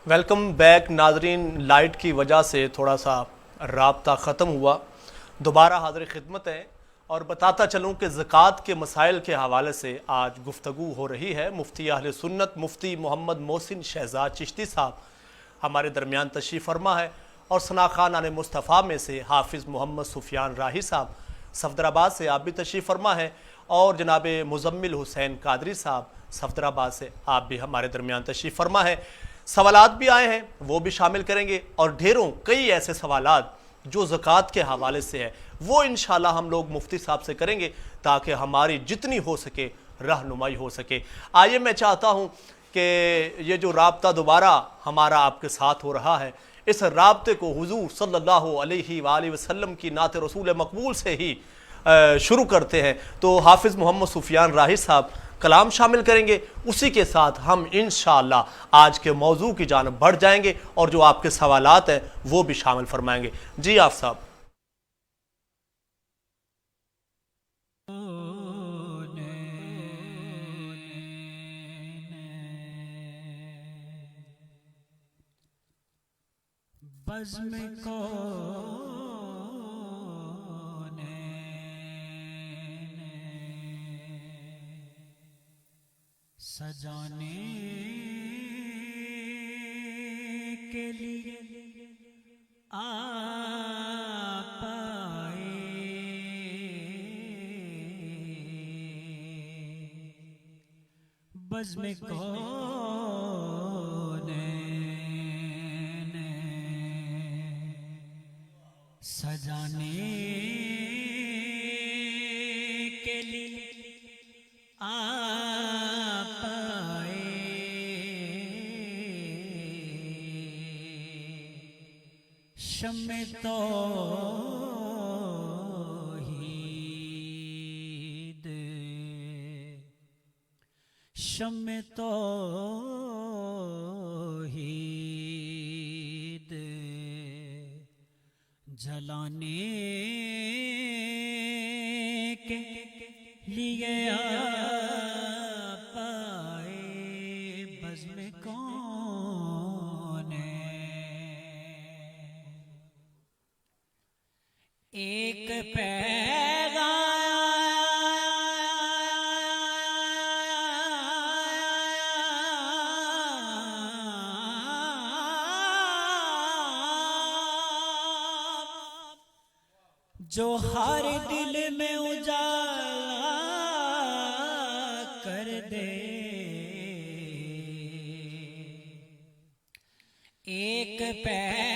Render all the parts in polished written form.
Welcome back नाजरीन। Light की वजह से थोड़ा सा राब्ता ख़त्म हुआ, दोबारा हाज़िर खिदमत है और बताता चलूँ कि ज़कात के मसाइल के हवाले से आज गुफ्तगू हो रही है। मुफ्ती अहले सुन्नत मुफ्ती मोहम्मद मोहसिन शहजाद चिश्ती साहब हमारे दरमियान तशरीफ़ फरमा है और सनाखान मुस्तफ़ा में से हाफिज़ मोहम्मद सुफियान राही साहब सफदराबाद से आप भी तशरीफ़ फरमा है और जनाब मुज़म्मिल हुसैन कादरी साहब सफदराबाद से आप भी हमारे दरमियान तशरीफ़ फरमा है। सवालात भी आए हैं, वो भी शामिल करेंगे और ढेरों कई ऐसे सवालात जो ज़कात के हवाले से है वो इंशाल्लाह हम लोग मुफ्ती साहब से करेंगे ताकि हमारी जितनी हो सके रहनुमाई हो सके। आइए, मैं चाहता हूँ कि ये जो राब्ता दोबारा हमारा आपके साथ हो रहा है, इस राब्ते को हुजूर सल्लल्लाहु अलैहि वसल्लम की नात रसूल मकबूल से ही शुरू करते हैं। तो हाफिज़ मोहम्मद सुफियान राही साहब कलाम शामिल करेंगे, उसी के साथ हम इंशाअल्लाह आज के मौजू की जानब बढ़ जाएंगे और जो आपके सवालात हैं वो भी शामिल फरमाएंगे। जी आप साहब। बज़्म कौन सजाने के लिए आप आए, बज़्म कौन सजाने के लिए आप आए, शम्मे तौहीद, शम्मे तौहीद जलाने के लिए आप आए, बज़्म कौन एक जो हर दिल में उजाला कर दे, एक पैगाम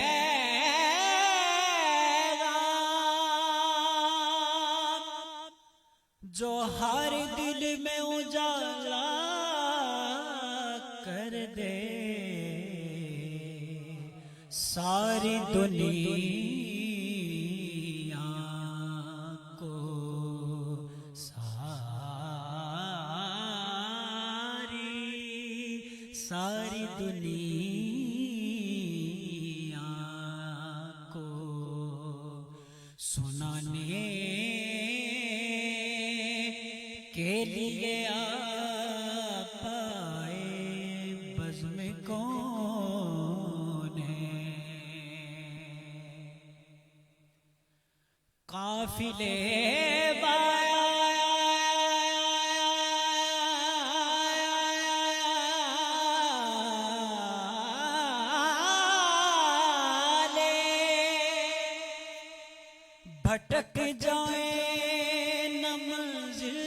जो हर दिल में उजाला कर दे, सारी दुनिया सारी दुनिया को सुनाने के लिए आप आए, बज़्म कौन काफिले भटक जाए न मंजिल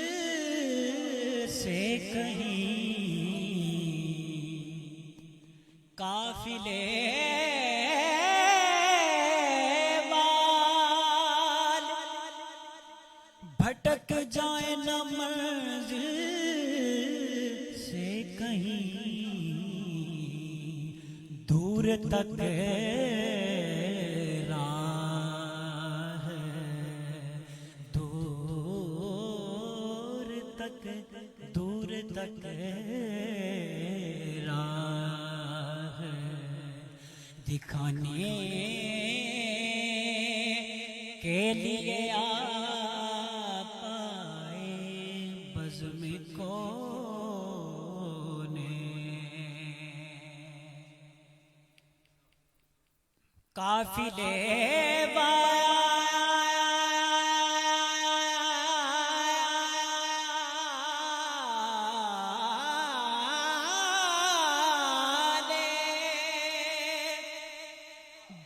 से कहीं, काफिले वाल भटक जाए न मंजिल से कहीं, दूर तक दूर तक राह दिखाने के लिए आप आए, बज़्म कौन काफिले वाले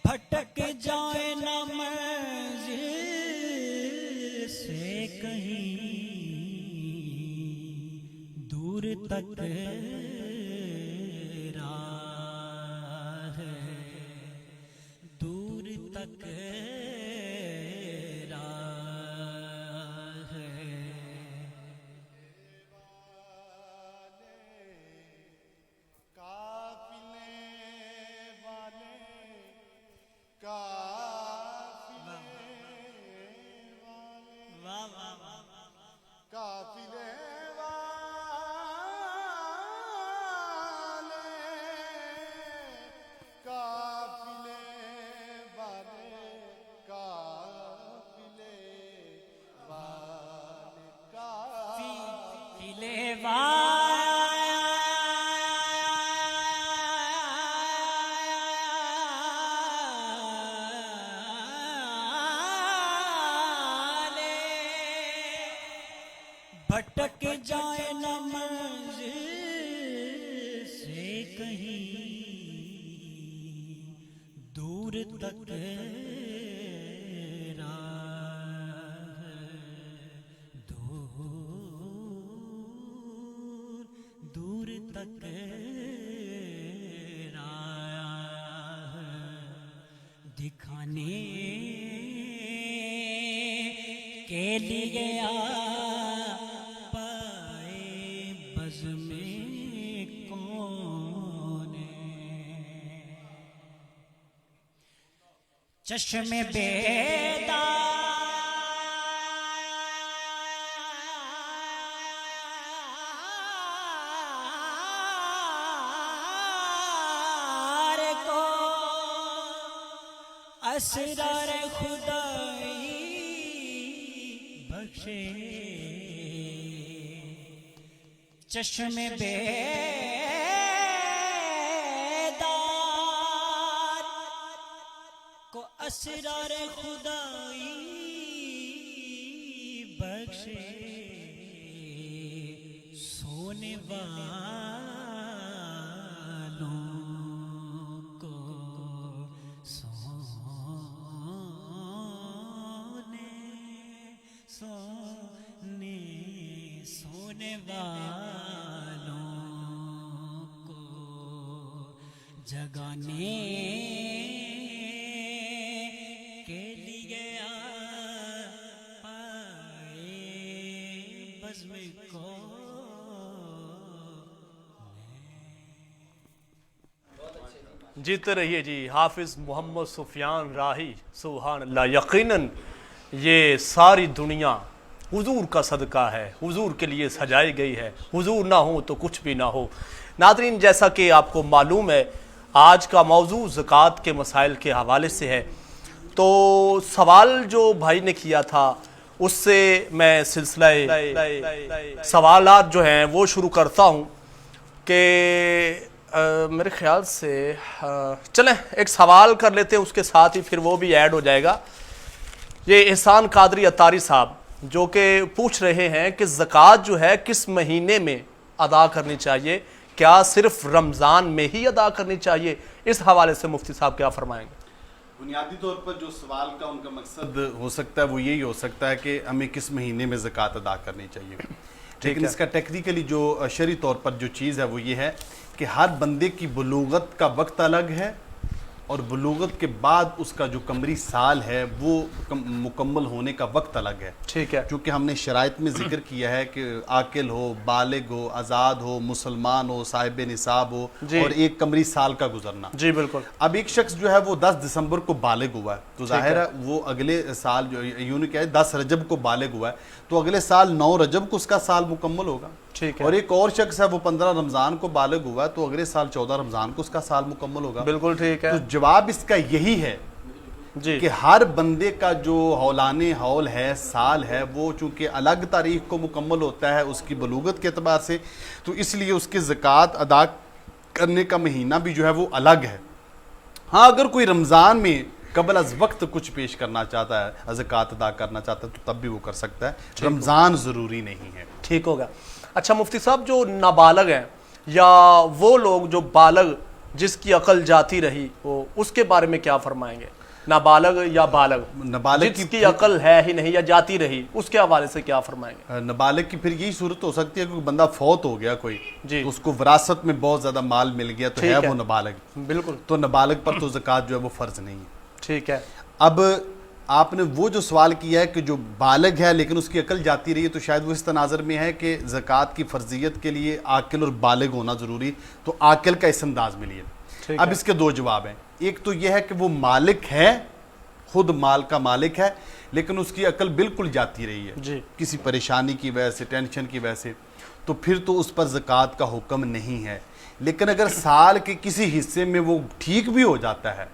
भटक जाए न मंजिल से कहीं दूर तक राह है, दूर तक राह है। वाह वाह वाह काफिले वाले, काफिले वाले, काफिले वाले, काफिले वाले भटक जाए न मंजिल से कहीं दूर तक राह है, दूर तक राह है। दिखाने के लिए आ पाए बज़ में कौन चश्मे बेदार को असरार खुदाई बख्शे, चश्मे बेदार को असरार खुदाई बख्शे, सोने वालों को सोने वालों को जगाने के लिए आ पाए बज़्म को। जीते रहिए जी। हाफिज मोहम्मद सुफियान राही, सुभान अल्लाह। यकीनन ये सारी दुनिया हुजूर का सदका है, हुजूर के लिए सजाई गई है। हुजूर ना हो तो कुछ भी ना हो। नादरीन, जैसा कि आपको मालूम है आज का मौजू ज़कात के मसाइल के हवाले से है, तो सवाल जो भाई ने किया था उससे मैं सिलसिला सवालात जो हैं वो शुरू करता हूँ कि मेरे ख्याल से चलें एक सवाल कर लेते हैं, उसके साथ ही फिर वो भी ऐड हो जाएगा। ये एहसान कादरी अतारी साहब जो कि पूछ रहे हैं कि ज़कात जो है किस महीने में अदा करनी चाहिए, क्या सिर्फ रमज़ान में ही अदा करनी चाहिए? इस हवाले से मुफ्ती साहब क्या फरमाएंगे? बुनियादी तौर पर जो सवाल का उनका मकसद हो सकता है वो यही हो सकता है कि हमें किस महीने में ज़कात अदा करनी चाहिए। लेकिन इसका टेक्निकली जो शरई तौर पर जो चीज़ है वो ये है कि हर बंदे की बुलूगत का वक्त अलग है और बुलूगत के बाद उसका जो कमरी साल है वो मुकम्मल होने का वक्त अलग है। ठीक है। क्योंकि हमने शराइत में जिक्र किया है कि आकिल हो, बालिग हो, आज़ाद हो, मुसलमान हो, साहिब निसाब हो और एक कमरी साल का गुजरना। जी बिल्कुल। अब एक शख्स जो है वो 10 दिसंबर को बालिग हुआ है तो जाहिर है वो अगले साल जो यूँ क्या है 10 रजब को बालिग हुआ है तो अगले साल 9 रजब को उसका साल मुकम्मल होगा। ठीक है। और एक और शख्स है वो 15 रमज़ान को बालिग हुआ है तो अगले साल 14 रमज़ान को उसका साल मुकम्मल होगा। बिल्कुल ठीक है। तो जवाब इसका यही है जी कि हर बंदे का जो हौलाने हौल है, साल है, वो चूंकि अलग तारीख को मुकम्मल होता है उसकी बलूगत के अतबार से, तो इसलिए उसकी ज़कात अदा करने का महीना भी जो है वो अलग है। हाँ, अगर कोई रमज़ान में कबल अज वक्त कुछ पेश करना चाहता है, ज़कात अदा करना चाहता है, तो तब भी वो कर सकता है। रमज़ान ज़रूरी नहीं है। ठीक होगा। अच्छा मुफ्ती साहब, जो नाबालग हैं या वो लोग जो बालग जिसकी अकल जाती रही, वो उसके बारे में क्या फरमाएंगे? नाबालग या बालग, नाबालग जिसकी अकल है ही नहीं या जाती रही, उसके हवाले से क्या फरमाएंगे? नाबालग की फिर यही सूरत हो सकती है कि बंदा फौत हो गया कोई, जी, तो उसको विरासत में बहुत ज्यादा माल मिल गया, तो है वो नाबालग। बिल्कुल। तो नाबालग पर तो ज़कात जो है वो फर्ज नहीं है। ठीक है। अब आपने वो जो सवाल किया है कि जो बालग है लेकिन उसकी अकल जाती रही है, तो शायद वो इस तनाज़र में है कि ज़कात की फर्जियत के लिए आकिल और बालग होना ज़रूरी, तो आकिल का इस अंदाज में लिए। अब इसके दो जवाब हैं। एक तो यह है कि वो मालिक है, खुद माल का मालिक है, लेकिन उसकी अकल बिल्कुल जाती रही है जी, किसी परेशानी की वजह से, टेंशन की वजह से, तो फिर तो उस पर ज़कात का हुक्म नहीं है। लेकिन अगर साल के किसी हिस्से में वो ठीक भी हो जाता है,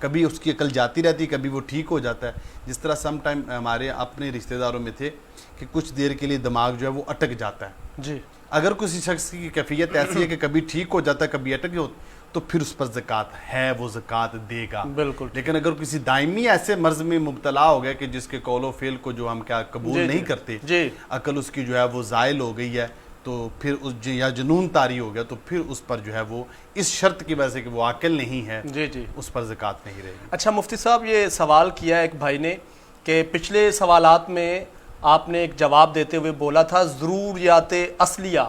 कभी उसकी अकल जाती रहती है, कभी वो ठीक हो जाता है। जिस तरह सम टाइम हमारे अपने रिश्तेदारों में थे कि कुछ देर के लिए दिमाग जो है वो अटक जाता है जी। अगर किसी शख्स की कैफियत ऐसी है कि कभी ठीक हो जाता है, कभी अटक हो, तो फिर उस पर ज़कात है, वो ज़कात देगा। बिल्कुल। लेकिन अगर किसी दायमी ऐसे मर्ज में मुब्तला हो गया कि जिसके कौलो फेल को जो हम क्या कबूल नहीं करते, जी, अकल उसकी जो है वो ज़ायल हो गई है, तो फिर उस या जुनून तारी हो गया, तो फिर उस पर जो है वो इस शर्त की वजह से कि वो आकिल नहीं है, जी, जी, उस पर ज़कात नहीं रहेगी। अच्छा मुफ्ती साहब, ये सवाल किया एक भाई ने कि पिछले सवालात में आपने एक जवाब देते हुए बोला था ज़रूरियात असलिया,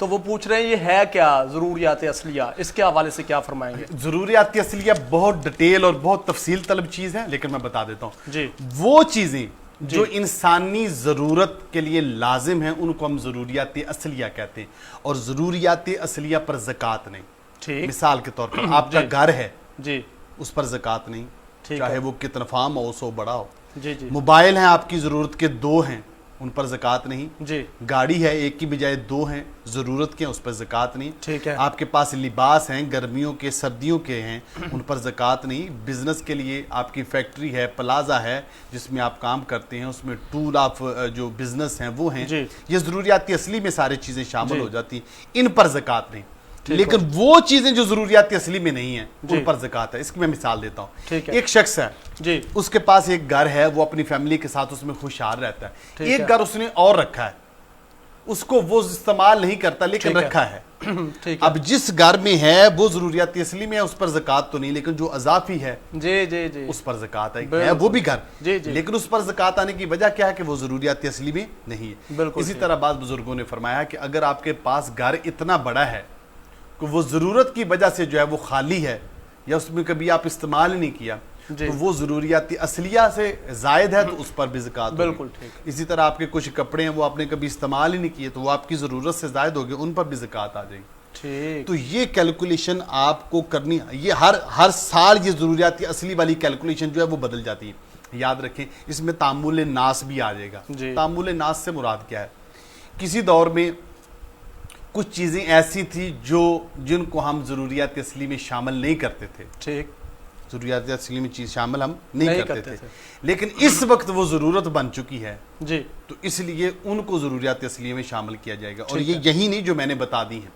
तो वो पूछ रहे हैं ये है क्या ज़रूरियात असलिया, इसके हवाले से क्या फरमाएंगे? ज़रूरियात असलिया बहुत डिटेल और बहुत तफसील तलब चीज़ है, लेकिन मैं बता देता हूँ। जी, वो चीज़ें जो इंसानी ज़रूरत के लिए लाजिम हैं, उनको हम ज़रूरियात असलिया कहते हैं, और ज़रूरियात असलिया पर ज़कात नहीं। ठीक। मिसाल के तौर पर आपका घर है, जी, उस पर ज़कात नहीं, ठीक चाहे है। वो कितना फार्म हाउस हो, बड़ा हो। जी, जी, मोबाइल हैं आपकी ज़रूरत के, दो हैं, उन पर ज़कात नहीं। जी, गाड़ी है, एक की बजाय दो हैं, ज़रूरत के, उस पर ज़कात नहीं। ठीक है। आपके पास लिबास हैं, गर्मियों के सर्दियों के हैं, उन पर ज़कात नहीं। बिज़नेस के लिए आपकी फैक्ट्री है, प्लाजा है जिसमें आप काम करते हैं, उसमें टूल ऑफ जो बिज़नेस हैं वो हैं, जी। ये ज़रूरियात असली में सारी चीज़ें शामिल जी। हो जाती हैं, इन पर ज़कात नहीं। ठीक लेकिन वो चीज़ें जो ज़रूरियात असली में नहीं हैं, जी। उन पर ज़कात है। इसकी मैं मिसाल देता हूँ। ठीक है। एक शख्स है, जी, उसके पास एक घर है, वो अपनी फैमिली के साथ उसमें खुशहाल रहता है। ठीक एक है। घर उसने और रखा है, उसको वो इस्तेमाल नहीं करता, लेकिन ठीक है। रखा है। ठीक है। अब जिस घर में है वो जरूरियात असली में है, उस पर ज़कात तो नहीं, लेकिन जो अजाफी है जी, जी, जी, उस पर ज़कात है बिल्कुल। वो भी घर, जी, जी। लेकिन उस पर ज़कात आने की वजह क्या है कि वो जरूरियात असली में नहीं है। बिल्कुल इसी ठीक। तरह बाद बुजुर्गों ने फरमाया कि अगर आपके पास घर इतना बड़ा है कि वो ज़रूरत की वजह से जो है वो खाली है, या उसमें कभी आप इस्तेमाल नहीं किया, जी। तो वो ज़रूरियात असलिया से जायद है, तो उस पर भी ज़कात होगी। बिल्कुल ठीक। इसी तरह आपके कुछ कपड़े हैं वो आपने कभी इस्तेमाल ही नहीं किए, तो वो आपकी ज़रूरत से जायद हो गए, उन पर भी ज़कात आ जाएगी। ठीक। तो ये कैलकुलेशन आपको करनी, ये हर साल ये ज़रूरियात असली वाली कैलकुलेशन जो है वो बदल जाती है। याद रखें, इसमें तामुल नास भी आ जाएगा। जी। तामुल नास से मुराद क्या है? किसी दौर में कुछ चीज़ें ऐसी थी जिनको हम ज़रूरियात असली में शामिल नहीं करते थे। ठीक। ज़रूरियात असली में चीज़ शामिल हम नहीं करते थे, थे। लेकिन इस वक्त वो ज़रूरत बन चुकी है, जी, तो इसलिए उनको ज़रूरियात असलिया में शामिल किया जाएगा। और ठीक ये है। यही नहीं जो मैंने बता दी हैं,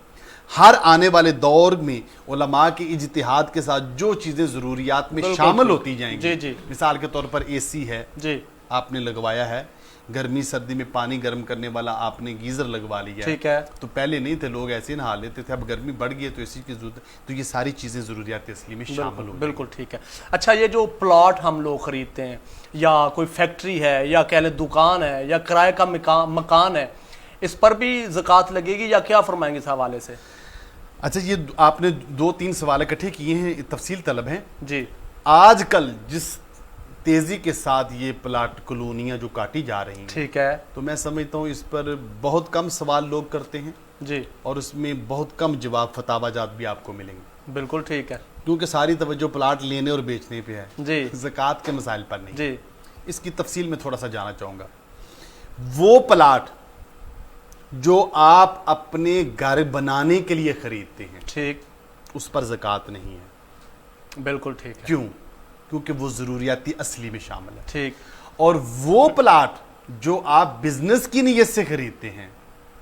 हर आने वाले दौर में उलमा के इज्तिहाद के साथ जो चीज़ें ज़रूरियात में बिल्कुल शामिल ठीक। होती जाएंगी। जी, जी। मिसाल के तौर पर एसी है, जी, आपने लगवाया है, गर्मी सर्दी में पानी गर्म करने वाला आपने गीज़र लगवा लिया ठीक है। तो पहले नहीं थे, लोग ऐसे नहा लेते थे, अब गर्मी बढ़ गई है तो एसी की जरूरत है। तो ये सारी चीज़ें ज़रूरियात असली में शामिल हो। बिल्कुल ठीक है। अच्छा, ये जो प्लॉट हम लोग खरीदते हैं, या कोई फैक्ट्री है, या कह लें दुकान है, या किराए का मकान है, इस पर भी ज़कात लगेगी या क्या फरमाएंगे इस हवाले से? अच्छा, ये आपने 2-3 सवाल इकट्ठे किए हैं, तफसील तलब हैं। जी, आजकल जिस तेज़ी के साथ ये प्लाट कॉलोनियाँ जो काटी जा रही हैं, ठीक है। तो मैं समझता हूँ इस पर बहुत कम सवाल लोग करते हैं, जी, और उसमें बहुत कम जवाब फतावाजात भी आपको मिलेंगे, बिल्कुल ठीक है। क्योंकि सारी तवज्जो प्लाट लेने और बेचने पे है, जी, ज़कात के मसाइल पर नहीं। जी, इसकी तफसील में थोड़ा सा जाना चाहूँगा। वो प्लाट जो आप अपने घर बनाने के लिए खरीदते हैं, ठीक, उस पर ज़कात नहीं है। बिल्कुल ठीक है। क्यों? क्योंकि वो ज़रूरियाती असली में शामिल है। ठीक। और वो प्लाट जो आप बिजनेस की नीयत से खरीदते हैं,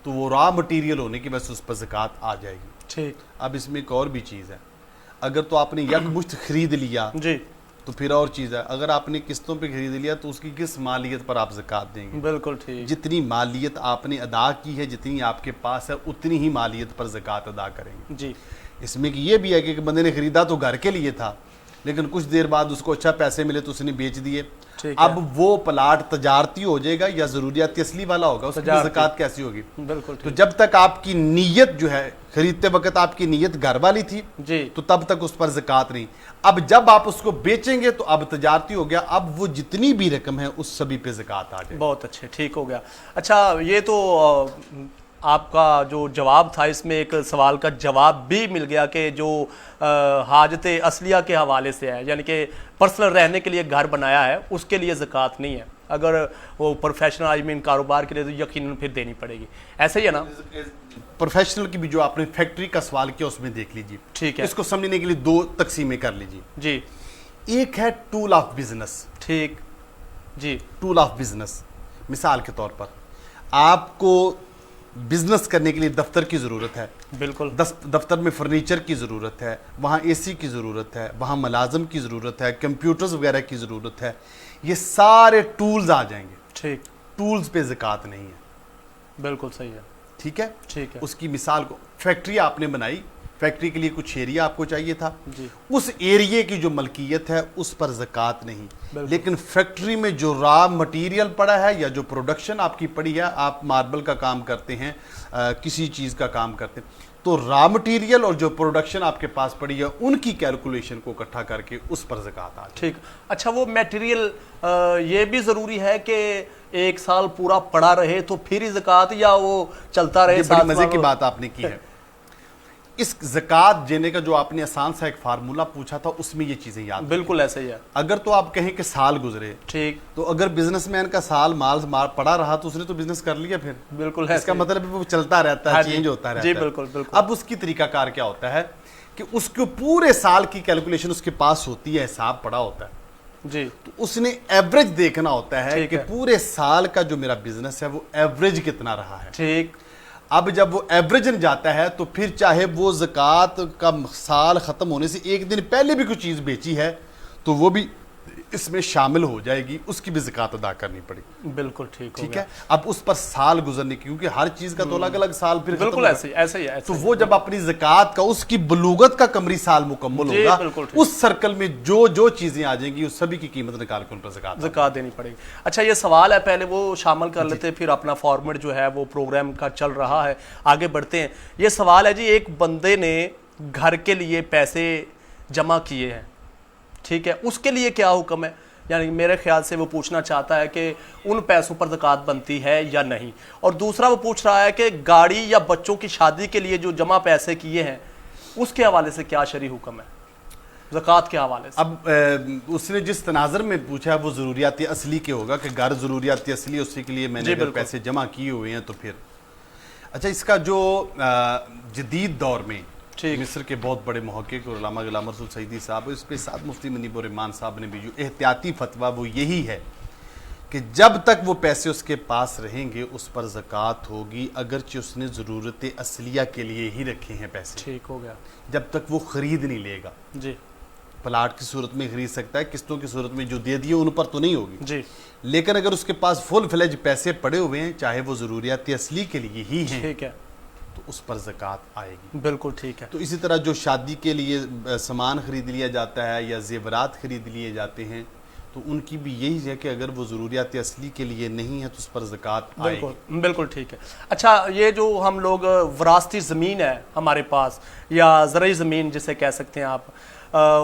तो वो रॉ मटेरियल होने की वजह से उस पर ज़कात आ जाएगी। ठीक। अब इसमें एक और भी चीज़ है, अगर तो आपने यकमुश्त खरीद लिया जी, तो फिर और चीज़ है, अगर आपने किस्तों पे खरीद लिया तो उसकी किस मालियत पर आप ज़कात देंगे? बिल्कुल ठीक। जितनी मालियत आपने अदा की है, जितनी आपके पास है, उतनी ही मालियत पर ज़कात अदा करेंगे। जी इसमें कि ये भी है कि एक बंदे ने खरीदा तो घर के लिए था, लेकिन कुछ देर बाद उसको अच्छा पैसे मिले तो उसने बेच दिए। ठीक है। अब वो प्लाट तजारती हो जाएगा या ज़रूरियाती असली वाला होगा, उसकी तजारती। ज़कात कैसी होगी? बिल्कुल तो ठीक। जब तक आपकी नीयत जो है, खरीदते वक्त आपकी नीयत घर वाली थी, जी तो तब तक उस पर ज़कात नहीं। अब जब आप उसको बेचेंगे तो अब तजारती हो गया, अब वो जितनी भी रकम है उस सभी पे ज़कात आ जाएगी। बहुत अच्छे, ठीक हो गया। अच्छा, ये तो आपका जो जवाब था, इसमें एक सवाल का जवाब भी मिल गया कि जो हाजत असलिया के हवाले से है, यानी कि पर्सनल रहने के लिए घर बनाया है, उसके लिए ज़कात नहीं है। अगर वो प्रोफेशनल आई मीन कारोबार के लिए तो यकीनन फिर देनी पड़ेगी। ऐसे ही है ना? प्रोफेशनल की भी जो आपने फैक्ट्री का सवाल किया उसमें देख लीजिए। ठीक है। इसको समझने के लिए दो तकसीमें कर लीजिए। जी एक है टूल ऑफ बिजनेस। ठीक। जी टूल ऑफ बिजनेस, मिसाल के तौर पर आपको बिजनेस करने के लिए दफ्तर की ज़रूरत है, बिल्कुल। दफ्तर में फर्नीचर की ज़रूरत है, वहाँ एसी की ज़रूरत है, वहाँ मुलाजम की ज़रूरत है, कंप्यूटर्स वगैरह की ज़रूरत है, ये सारे टूल्स आ जाएंगे। ठीक। टूल्स पे ज़कात नहीं है। बिल्कुल सही है। ठीक है। ठीक है। उसकी मिसाल को, फैक्ट्री आपने बनाई, फैक्ट्री के लिए कुछ एरिया आपको चाहिए था, जी उस एरिया की जो मलकियत है उस पर ज़कात नहीं, बिल्कुल। लेकिन फैक्ट्री में जो रॉ मटेरियल पड़ा है या जो प्रोडक्शन आपकी पड़ी है, आप मार्बल का काम करते हैं, किसी चीज़ का काम करते हैं, तो रॉ मटेरियल और जो प्रोडक्शन आपके पास पड़ी है उनकी कैलकुलेशन को इकट्ठा करके उस पर ज़कात आ जाए। ठीक। अच्छा, वो मटेरियल ये भी ज़रूरी है कि एक साल पूरा पड़ा रहे तो फिर ही ज़कात, या वो चलता रहे? ये बड़ी साथ मज़े की साथ बात आपने की है। इस ज़कात देने का जो आपने आसान सा एक फार्मूला पूछा था, उसमें ये चीज़ें याद। बिल्कुल ऐसे ही है। अगर तो आप कहें कि साल गुजरे, ठीक। तो अगर बिजनेसमैन का साल माल पड़ा रहा तो उसने तो बिजनेस कर लिया, फिर बिल्कुल है। इसका मतलब वो चलता रहता है, हाँ जी। चेंज होता रहता जी है। बिल्कुल बिल्कुल। अब उसकी तरीकाकार क्या होता है कि उसको पूरे साल की कैलकुलेशन उसके पास होती है, हिसाब पड़ा होता है, जी तो उसने एवरेज देखना होता है ठीक कि है। पूरे साल का जो मेरा बिजनेस है वो एवरेज कितना रहा है। ठीक। अब जब वो एवरेजन जाता है तो फिर चाहे वो ज़कात का साल ख़त्म होने से एक दिन पहले भी कोई चीज़ बेची है तो वो भी इसमें शामिल हो जाएगी, उसकी भी ज़कात अदा करनी पड़ेगी। बिल्कुल ठीक। ठीक है। अब उस पर साल गुजरने की, क्योंकि हर चीज़ का तो अलग अलग साल फिर खत्म बिल्कुल होगा। ऐसे ही है। तो वो जब अपनी ज़कात का, उसकी बलूगत का कमरी साल मुकम्मल जी, होगा, बिल्कुल ठीक। उस सर्कल में जो जो चीज़ें आ जाएंगी उस सभी की कीमत निकाल के उन पर ज़कात देनी पड़ेगी। अच्छा, ये सवाल है, पहले वो शामिल कर लेते हैं, फिर अपना फॉर्मेट जो है वो प्रोग्राम का चल रहा है, आगे बढ़ते हैं। ये सवाल है जी, एक बंदे ने घर के लिए पैसे जमा किए हैं, ठीक है, उसके लिए क्या हुक्म है? यानी मेरे ख्याल से वो पूछना चाहता है कि उन पैसों पर ज़कात बनती है या नहीं। और दूसरा वो पूछ रहा है कि गाड़ी या बच्चों की शादी के लिए जो जमा पैसे किए हैं उसके हवाले से क्या शरई हुक्म है ज़कात के हवाले से? अब उसने जिस तनाजर में पूछा है वो ज़रूरियात असली के होगा कि घर ज़रूरियात असली, उसी के लिए मैंने अगर पैसे जमा किए हुए हैं तो फिर। अच्छा, इसका जो जदीद दौर में मिस्र के बहुत बड़े मुहक्किक और उलमा गुलाम रसूल सईदी साहब, इस पे साथ मुफ्ती मुनीब और इमान साहब ने भी जो एहतियाती फतवा वो यही है कि जब तक वो पैसे उसके पास रहेंगे उस पर ज़कात होगी, अगरचे उसने ज़रूरत असलिया के लिए ही रखे हैं पैसे। ठीक हो गया। जब तक वो ख़रीद नहीं लेगा। जी। प्लाट की सूरत में खरीद सकता है, किस्तों की सूरत में जो दे दिए उन पर तो नहीं होगी जी। लेकिन अगर उसके पास फुल फ्लेज पैसे पड़े हुए हैं, चाहे वो ज़रूरियात असली के लिए ही हैं, ठीक है, तो उस पर ज़कात आएगी। बिल्कुल ठीक है। तो इसी तरह जो शादी के लिए सामान खरीद लिया जाता है या जेवरात खरीद लिए जाते हैं, तो उनकी भी यही है कि अगर वो ज़रूरियात असली के लिए नहीं है तो उस पर ज़कात आएगी। बिल्कुल बिल्कुल ठीक है। अच्छा, ये जो हम लोग वरासती ज़मीन है हमारे पास, या ज़रई ज़मीन जिसे कह सकते हैं आप,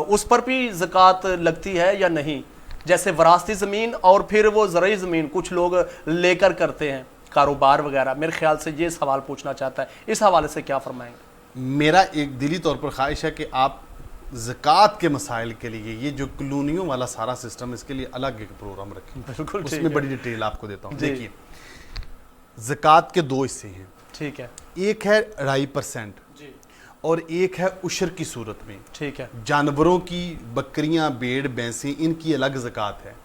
उस पर भी ज़कात लगती है या नहीं? जैसे वरासती ज़मीन और फिर वो ज़रई ज़मीन कुछ लोग लेकर करते हैं कारोबार वगैरह, मेरे ख्याल से ये सवाल पूछना चाहता है, इस हवाले से क्या फरमाएंगे? मेरा एक दिली तौर पर ख्वाहिश है कि आप ज़कात के मसाइल के लिए ये जो कॉलोनियों वाला सारा सिस्टम, इसके लिए अलग एक प्रोग्राम रखें। बिल्कुल ठीक उसमें है। बड़ी डिटेल आपको देता हूँ। देखिए, ज़कात के दो हिस्से हैं। ठीक है। एक है 2.5% जी। और एक है उशर की सूरत में। ठीक है। जानवरों की, बकरियां, भेड़, भैंसें, इनकी अलग ज़कात है।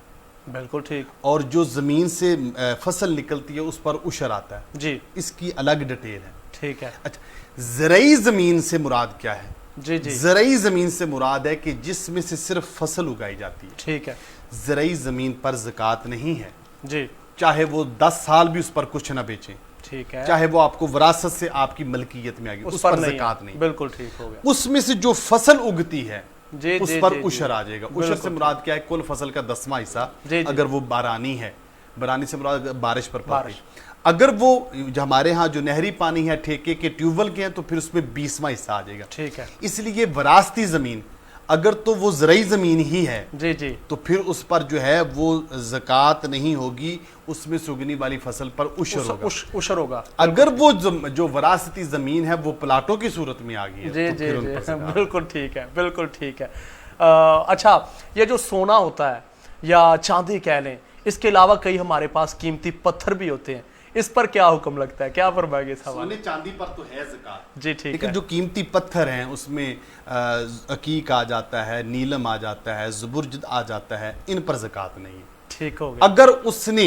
बिल्कुल ठीक। और जो ज़मीन से फसल निकलती है उस पर उशर आता है जी। इसकी अलग डिटेल है। ठीक है। अच्छा, ज़रई ज़मीन से मुराद क्या है? जी जी ज़रई ज़मीन से मुराद है कि जिसमें से सिर्फ फसल उगाई जाती है। ठीक है ज़रई ज़मीन पर ज़कात नहीं है, जी चाहे वो 10 साल भी उस पर कुछ ना बेचें, ठीक है, चाहे वो आपको विरासत से आपकी मलकियत में आ गई, उस पर ज़कात नहीं। बिल्कुल ठीक हो गया। उसमें से जो फसल उगती है जी उस जी पर जी, उशर आ जाएगा। उशर से मुराद क्या है? कुल फसल का 10वां हिस्सा, जी, जी। अगर वो बारानी है, बारानी से मुराद बारिश पर पड़ती बारिश। है। अगर वो जो हमारे यहाँ जो नहरी पानी है, ठेके के ट्यूबवेल के हैं, तो फिर उसमें 20वां हिस्सा आ जाएगा। ठीक है इसलिए विरासती जमीन अगर तो वो ज़रई ज़मीन ही है जी जी तो फिर उस पर जो है वो ज़कात नहीं होगी, उसमें से उगने वाली फसल पर उशर होगा। उशर होगा। अगर वो जो विरासती ज़मीन है वो प्लाटों की सूरत में आ गई है जी तो जी फिर उन जी पर ज़कात। बिल्कुल ठीक है, बिल्कुल ठीक है। अच्छा, ये जो सोना होता है या चांदी कह लें, इसके अलावा कई हमारे पास कीमती पत्थर भी होते हैं, इस पर क्या हुक्म लगता है, क्या फरमाएंगे इस हवाले? सोने चांदी पर तो है ज़कात जी ठीक लेकिन है। जो कीमती पत्थर हैं उसमें अकीक आ जाता है, नीलम आ जाता है, ज़ुबुर्जद आ जाता है, इन पर ज़कात नहीं है। ठीक हो गया। अगर उसने,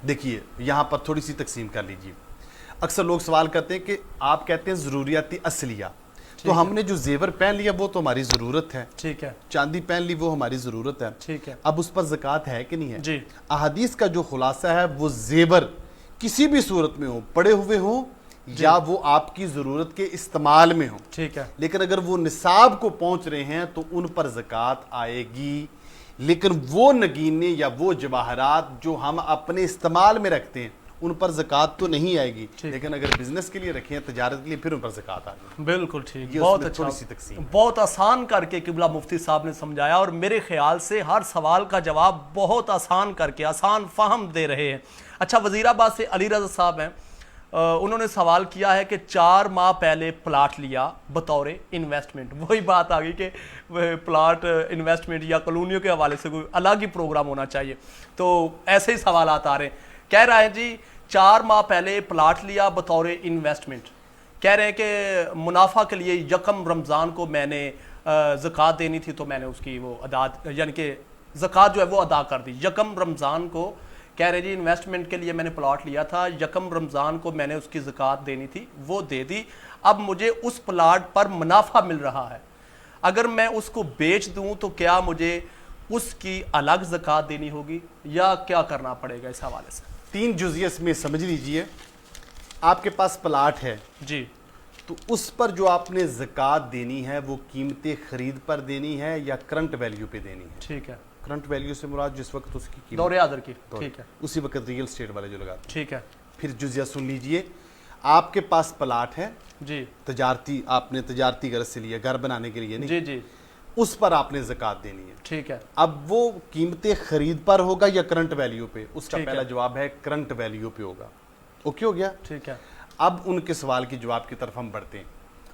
देखिए यहाँ पर थोड़ी सी तकसीम कर लीजिए। अक्सर लोग सवाल करते हैं कि आप कहते हैं ज़रूरियाती असलिया, तो हमने जो जेवर पहन लिया वो तो हमारी ज़रूरत है, ठीक है चांदी पहन ली वो हमारी ज़रूरत है, ठीक है अब उस पर ज़कात है कि नहीं है? जी अहादीस का जो खुलासा है वो जेवर किसी भी सूरत में हो, पड़े हुए हो या वो आपकी ज़रूरत के इस्तेमाल में हो, ठीक है लेकिन अगर वो निसाब को पहुंच रहे हैं तो उन पर ज़कात आएगी। लेकिन वो नगीने या वो जवाहरात जो हम अपने इस्तेमाल में रखते हैं उन पर ज़कात तो नहीं आएगी, लेकिन अगर बिजनेस के लिए रखें, तजारत के लिए, फिर उन पर ज़कात आ जाएगी। बिल्कुल ठीक, ये बहुत उसमें अच्छा, थोड़ी सी तकसीम। बहुत आसान करके किबला मुफ्ती साहब ने समझाया, और मेरे ख्याल से हर सवाल का जवाब बहुत आसान करके, आसान फहम दे रहे हैं। अच्छा, वजीराबाद से अली रज़ा साहब हैं, उन्होंने सवाल किया है कि 4 माह पहले प्लाट लिया बतौर इन्वेस्टमेंट। वही बात आ गई कि प्लाट इन्वेस्टमेंट या कॉलोनियों के हवाले से कोई अलग ही प्रोग्राम होना चाहिए, तो ऐसे ही सवाल आ रहे हैं। कह रहा है जी 4 माह पहले प्लाट लिया बतौर इन्वेस्टमेंट, कह रहे हैं कि मुनाफा के लिए यकम रमज़ान को मैंने ज़कात देनी थी, तो मैंने उसकी वो अदा, यानी कि ज़कात जो है वो अदा कर दी यकम रमज़ान को। कह रहे जी इन्वेस्टमेंट के लिए मैंने प्लाट लिया था, यकम रमज़ान को मैंने उसकी ज़कात देनी थी, वो दे दी। अब मुझे उस प्लाट पर मुनाफा मिल रहा है, अगर मैं उसको बेच दूं तो क्या मुझे उसकी अलग ज़कात देनी होगी या क्या करना पड़ेगा? इस हवाले से 3 जुज़ियत में समझ लीजिए। आपके पास प्लाट है जी, तो उस पर जो आपने ज़कात देनी है वो कीमत ख़रीद पर देनी है या करंट वैल्यू पे देनी है? ठीक है। करंट वैल्यू से मुराद जिस वक्त उसकी कीमत, दौरे आदर की, ठीक है उसी वक्त रियल स्टेट वाले जो लगाते हैं। ठीक है फिर जुज़िया सुन लीजिए। आपके पास प्लाट है, जी तजारती, आपने तजारती गरज से लिया, घर बनाने के लिए नहीं, जी जी, उस पर आपने ज़कात देनी है। ठीक है अब वो कीमत ख़रीद पर होगा या करंट वैल्यू पे? उसका ठीक है। पहला जवाब है करंट वैल्यू पे होगा। ओके हो गया? ठीक है अब उनके सवाल के जवाब की तरफ हम बढ़ते हैं।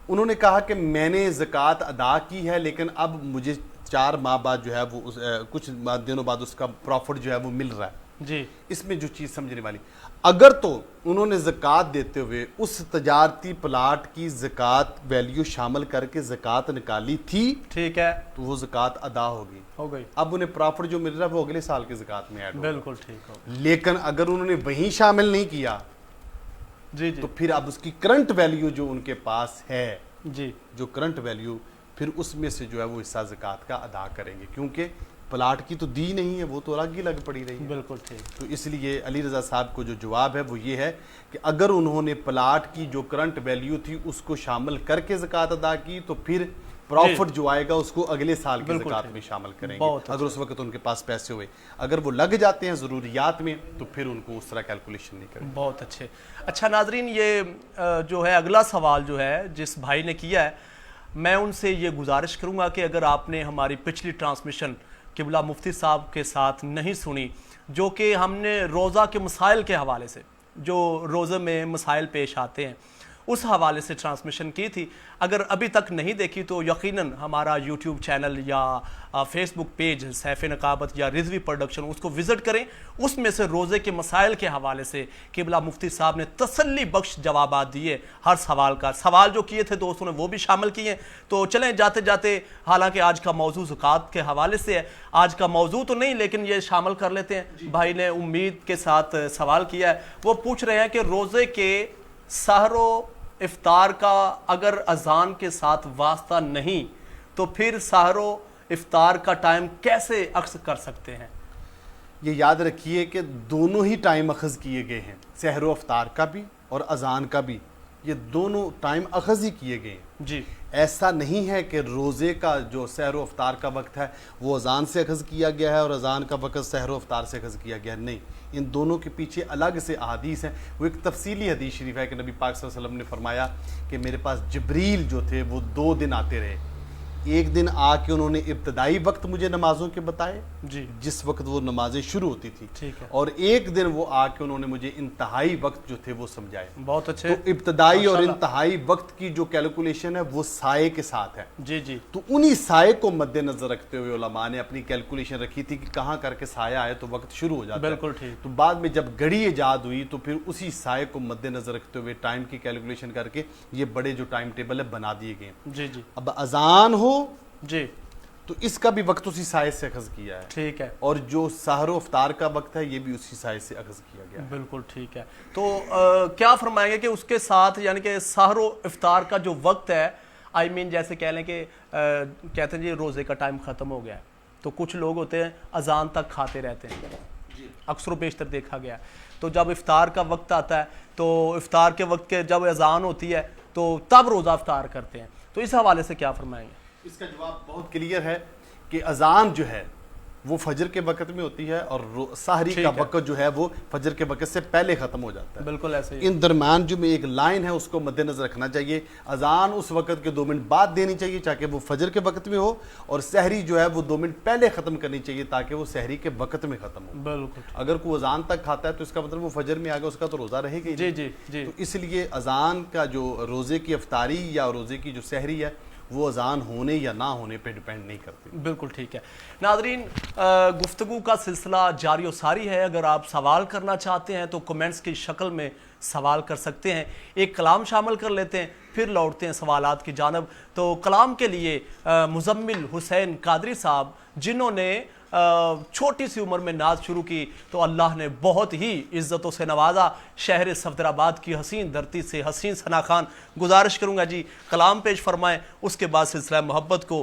उन्होंने कहा कि मैंने ज़कात अदा की है, लेकिन अब मुझे 4 माह बाद जो है वो कुछ दिनों बाद उसका प्रॉफिट जो है वो मिल रहा है। जी, इसमें जो चीज़ समझने वाली, अगर तो उन्होंने ज़कात देते हुए उस तजारती प्लाट की ज़कात वैल्यू शामिल करके ज़कात निकाली थी, ठीक है, तो वो ज़कात अदा होगी, हो गई, अब उन्हें प्रॉफिट जो मिल रहा है वो अगले साल की ज़कात में ऐड होगा। बिल्कुल ठीक हो, लेकिन अगर उन्होंने वहीं शामिल नहीं किया जी जी तो फिर अब उसकी करंट वैल्यू जो उनके पास है, जी, जो करंट वैल्यू, फिर उसमें से जो है वो हिस्सा ज़कात का अदा करेंगे, क्योंकि प्लाट की तो दी नहीं है, वो तो अलग ही लग पड़ी रही है। बिल्कुल ठीक, तो इसलिए अली रज़ा साहब को जो जवाब है वो ये है कि अगर उन्होंने प्लाट की जो करंट वैल्यू थी उसको शामिल करके ज़कात अदा की तो फिर प्रॉफिट जो आएगा उसको अगले साल की बिल्कुल ज़कात ठीक। में शामिल करेंगे। बहुत अगर उस वक्त उनके पास पैसे हुए, अगर वो लग जाते हैं ज़रूरियात में तो फिर उनको उस तरह कैलकुलेशन नहीं करेंगे। बहुत अच्छे। अच्छा नाजरीन, ये जो है अगला सवाल जो है जिस भाई ने किया है, मैं उनसे ये गुजारिश करूँगा कि अगर आपने हमारी पिछली ट्रांसमिशन किबला मुफ्ती साहब के साथ नहीं सुनी, जो कि हमने रोज़ा के मसाइल के हवाले से, जो रोज़े में मसाइल पेश आते हैं उस हवाले से ट्रांसमिशन की थी, अगर अभी तक नहीं देखी तो यकीनन हमारा यूट्यूब चैनल या फेसबुक पेज सैफ़ नकाबत या रिजवी प्रोडक्शन उसको विज़िट करें। उसमें से रोज़े के मसाइल के हवाले से किबला मुफ्ती साहब ने तसल्ली बख्श जवाब दिए। हर सवाल का सवाल जो किए थे दोस्तों ने वो भी शामिल किए। तो चलें जाते जाते, हालांकि आज का मौजू ज़कात के हवाले से है, आज का मौजू तो नहीं लेकिन ये शामिल कर लेते हैं। भाई ने उम्मीद के साथ सवाल किया है, वो पूछ रहे हैं कि रोज़े के सहरो इफ्तार का अगर अजान के साथ वास्ता नहीं तो फिर सहरो इफ्तार का टाइम कैसे अक्स कर सकते हैं? ये याद रखिए कि दोनों ही टाइम अखज़ किए गए हैं, सहर व अफ्तार का भी और अजान का भी, ये दोनों टाइम अखज़ ही किए गए हैं जी। ऐसा नहीं है कि रोज़े का जो सहर व अफ्तार का वक्त है वो अजान से अखज़ किया गया है और अजान का वक्त सहर व अफ्तार से अखज़ किया गया है। नहीं, इन दोनों के पीछे अलग से अहादीस हैं। वो एक तफसीली हदीस शरीफ है कि नबी पाक सल्लल्लाहु अलैहि वसल्लम ने फरमाया कि मेरे पास जिब्रील जो थे वो 2 दिन आते रहे। एक दिन आके उन्होंने इब्तदाई वक्त मुझे नमाजों के बताए जी। जिस वक्त वो नमाजें शुरू होती थी, ठीक है। और एक दिन वो आके उन्होंने मुझे इंतहाई वक्त जो थे वो समझाए। बहुत अच्छे। तो इब्तदाई और माशाल्लाह। इंतहाई वक्त की जो कैलकुलेशन है वो साए के साथ है। जी जी। तो उन्हीं साए को मद्देनजर रखते हुए उलमा ने अपनी कैलकुलेशन रखी थी कि कहाँ करके साया आए तो वक्त शुरू हो जाता है। बिल्कुल ठीक। तो बाद में जब घड़ी ईजाद हुई तो फिर उसी साए को मद्देनजर रखते हुए टाइम की कैलकुलेशन करके ये बड़े जो टाइम टेबल है बना दिए गए। जी जी। अब अजान हो जी तो इसका भी वक्त उसी साए से अखज़ किया है, ठीक है। और जो सहर अफ्तार का वक्त है ये भी उसी साए से अखज़ किया गया है। बिल्कुल ठीक है। तो क्या फरमाएंगे कि उसके साथ यानी कि सहर इफ्तार का जो वक्त है, आई मीन जैसे कह लें कि कहते हैं जी रोज़े का टाइम ख़त्म हो गया है तो कुछ लोग होते हैं अजान तक खाते रहते हैं, अक्सर बेशतर देखा गया है। तो जब इफ्तार का वक्त आता है तो इफ्तार के वक्त के जब अजान होती है तो तब रोज़ा इफ्तार करते हैं, तो इस हवाले से क्या फरमाएंगे? इसका जवाब बहुत क्लियर है कि अजान जो है वो फजर के वक्त में होती है और साहरी का वक्त जो है वो फजर के वक्त से पहले ख़त्म हो जाता है। बिल्कुल ऐसे ही। इन दरमियान जो में एक लाइन है उसको मद्देनजर रखना चाहिए। अजान उस वक्त के 2 मिनट बाद देनी चाहिए चाहे वो फजर के वक्त में हो, और सहरी जो है वो 2 मिनट पहले ख़त्म करनी चाहिए ताकि वो सहरी के वक्त में ख़त्म हो। बिल्कुल। अगर कोई अजान तक खाता है तो इसका मतलब वो फजर में आ गया, उसका तो रोज़ा रहेगा ही। जी जी जी। तो इसलिए अजान का जो रोज़े की अफ्तारी या रोज़े की जो सहरी है वो अजान होने या ना होने पे डिपेंड नहीं करती। बिल्कुल ठीक है। नाज़रीन, गुफ्तगू का सिलसिला जारी व सारी है। अगर आप सवाल करना चाहते हैं तो कमेंट्स की शक्ल में सवाल कर सकते हैं। एक कलाम शामिल कर लेते हैं फिर लौटते हैं सवालात की जानब। तो कलाम के लिए मुजम्मिल हुसैन कादरी साहब, जिन्होंने छोटी सी उम्र में नाज शुरू की तो अल्लाह ने बहुत ही इज़्ज़तों से नवाजा। शहर सफदराबाद की हसीन धरती से हसीन सना खान, गुजारिश करूँगा जी कलाम पेश फरमाएँ, उसके बाद सिलसिला मोहब्बत को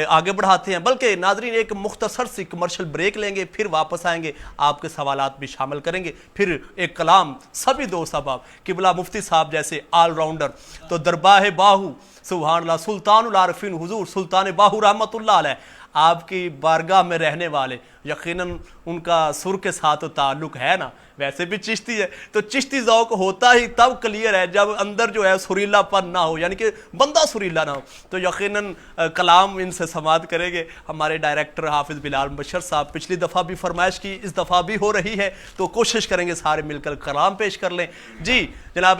आगे बढ़ाते हैं। बल्कि नाजरीन एक मुख्तसर सी कमर्शियल ब्रेक लेंगे, फिर वापस आएंगे, आपके सवालात भी शामिल करेंगे, फिर एक कलाम सभी दोस्त अहबाब किबला मुफ्ती साहब जैसे ऑलराउंडर। तो दरबाह बाहू सुभान अल्लाह सुल्तानुल आरिफीन हुजूर सुल्तान बाहू रहमतुल्लाह अलैह आपकी बारगाह में रहने वाले, यकीनन उनका सुर के साथ तो ताल्लुक है ना, वैसे भी चिश्ती है तो चिश्ती ज़ौक़ होता ही तब क्लियर है जब अंदर जो है सुरीलापन ना हो, यानी कि बंदा सुरीला ना हो। तो यकीनन कलाम इनसे समात करेंगे। हमारे डायरेक्टर हाफिज़ बिलाल मुबशर साहब पिछली दफ़ा भी फरमाइश की, इस दफ़ा भी हो रही है, तो कोशिश करेंगे सारे मिलकर कलाम पेश कर लें। जी जनाब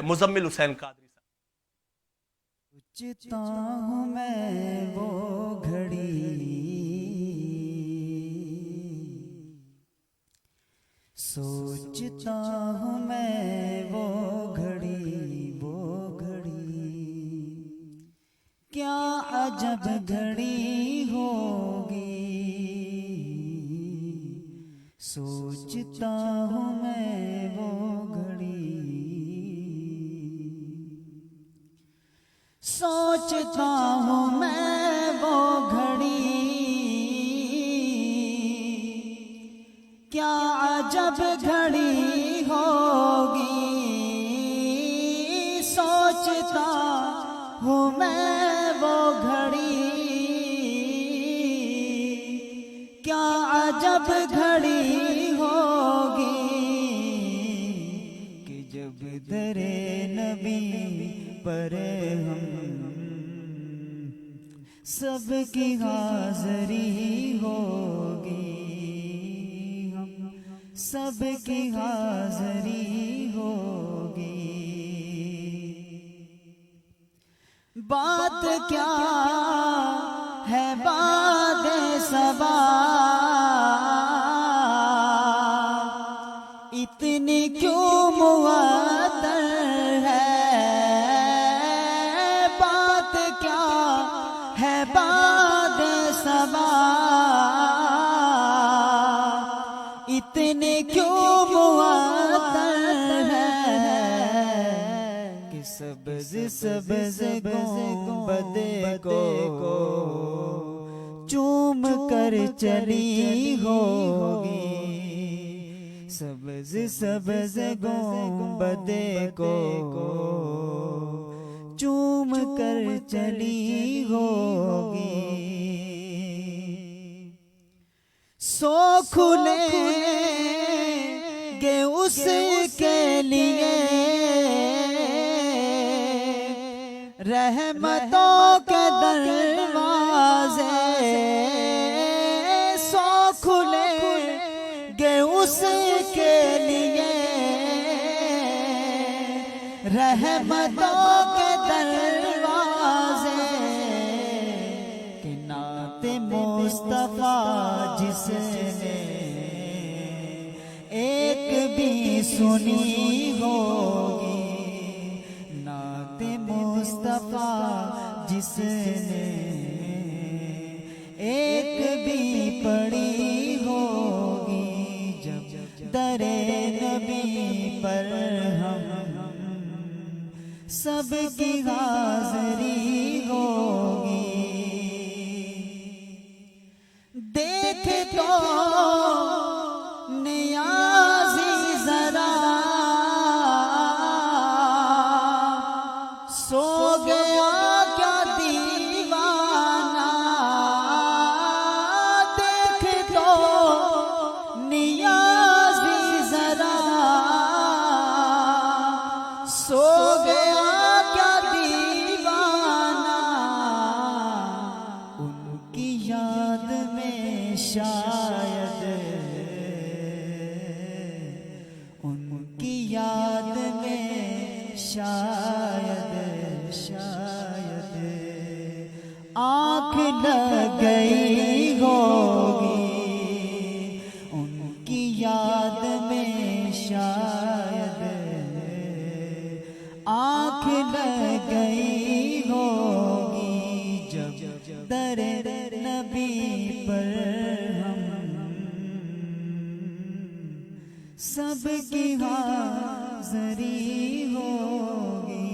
मुजम्मिल हुसैन कादरी सोचता हूँ मैं वो घड़ी, सोचता हूँ मैं वो घड़ी, वो घड़ी क्या अजब घड़ी होगी। सोचता हूँ मैं वो घड़ी, सोचता हूँ मैं वो घड़ी क्या अजब घड़ी होगी। सोचता हूँ मैं वो घड़ी क्या अजब घड़ी होगी कि जब दरे नबी पर हम सबकी हाज़री होगी, हम सबकी हाज़री होगी। बात क्या है बात सबा, इतनी क्यों मुअत्तर है। बात क्या है बात सबा, इतने क्यों मुअत्तर है कि सब सब्ज गुंबद को चूम कर चली होगी, सब्ज सब्ज गुंबद को चूम कर चली होगी। सो खुलेंगे उसके लिए रहमतों के दरवाजे, सो खुलेंगे उसके लिए रहमतों के दरवाजे। कि नाते मुस्तफा जिसने एक भी सुनी होगी, नाते मुस्तफा जिसने एक भी पढ़ी होगी, जब दरे नबी पर हम सबकी हाज़री होगी। देख तो नियाज़ी ज़रा सो गया क्या दीवाना, देख तो नियाज़ी ज़रा सो गया क्या दीवाना। उनकी याद में शायद, उनकी याद में शायद आँख लग गई होगी, उनकी याद में शायद आँख लग गई होगी, जब दर नबी पर हम सबकी हाज़री होगी।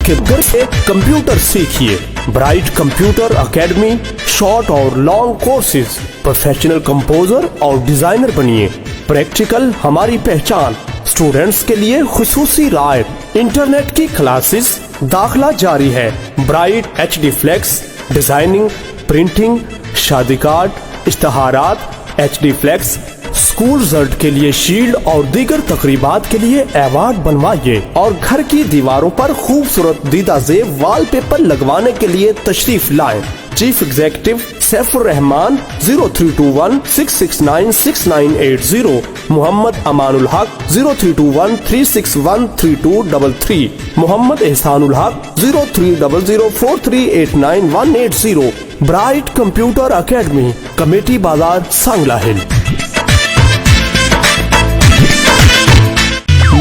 के घर से कंप्यूटर सीखिए। ब्राइट कंप्यूटर एकेडमी शॉर्ट और लॉन्ग कोर्सेज, प्रोफेशनल कंपोजर और डिजाइनर बनिए। प्रैक्टिकल हमारी पहचान, स्टूडेंट्स के लिए खुसूसी रायत। इंटरनेट की क्लासेस, दाखला जारी है। Bright HD flex, designing, printing, शादी कार्ड, इश्तहारात, HD फ्लेक्स, स्कूल रिजल्ट के लिए शील्ड और दीगर तकरीबात के लिए अवार्ड बनवाइए। और घर की दीवारों पर खूबसूरत दीदा ज़ेब वॉलपेपर लगवाने के लिए तशरीफ लाएं। चीफ एग्जीक्यूटिव सैफुर रहमान 0321-669-6980, मोहम्मद अमानुल हक 0321-361-3233, मोहम्मद एहसानुल हक 03004389-180। ब्राइट कंप्यूटर एकेडमी, कमेटी बाजार, सांगला हिल।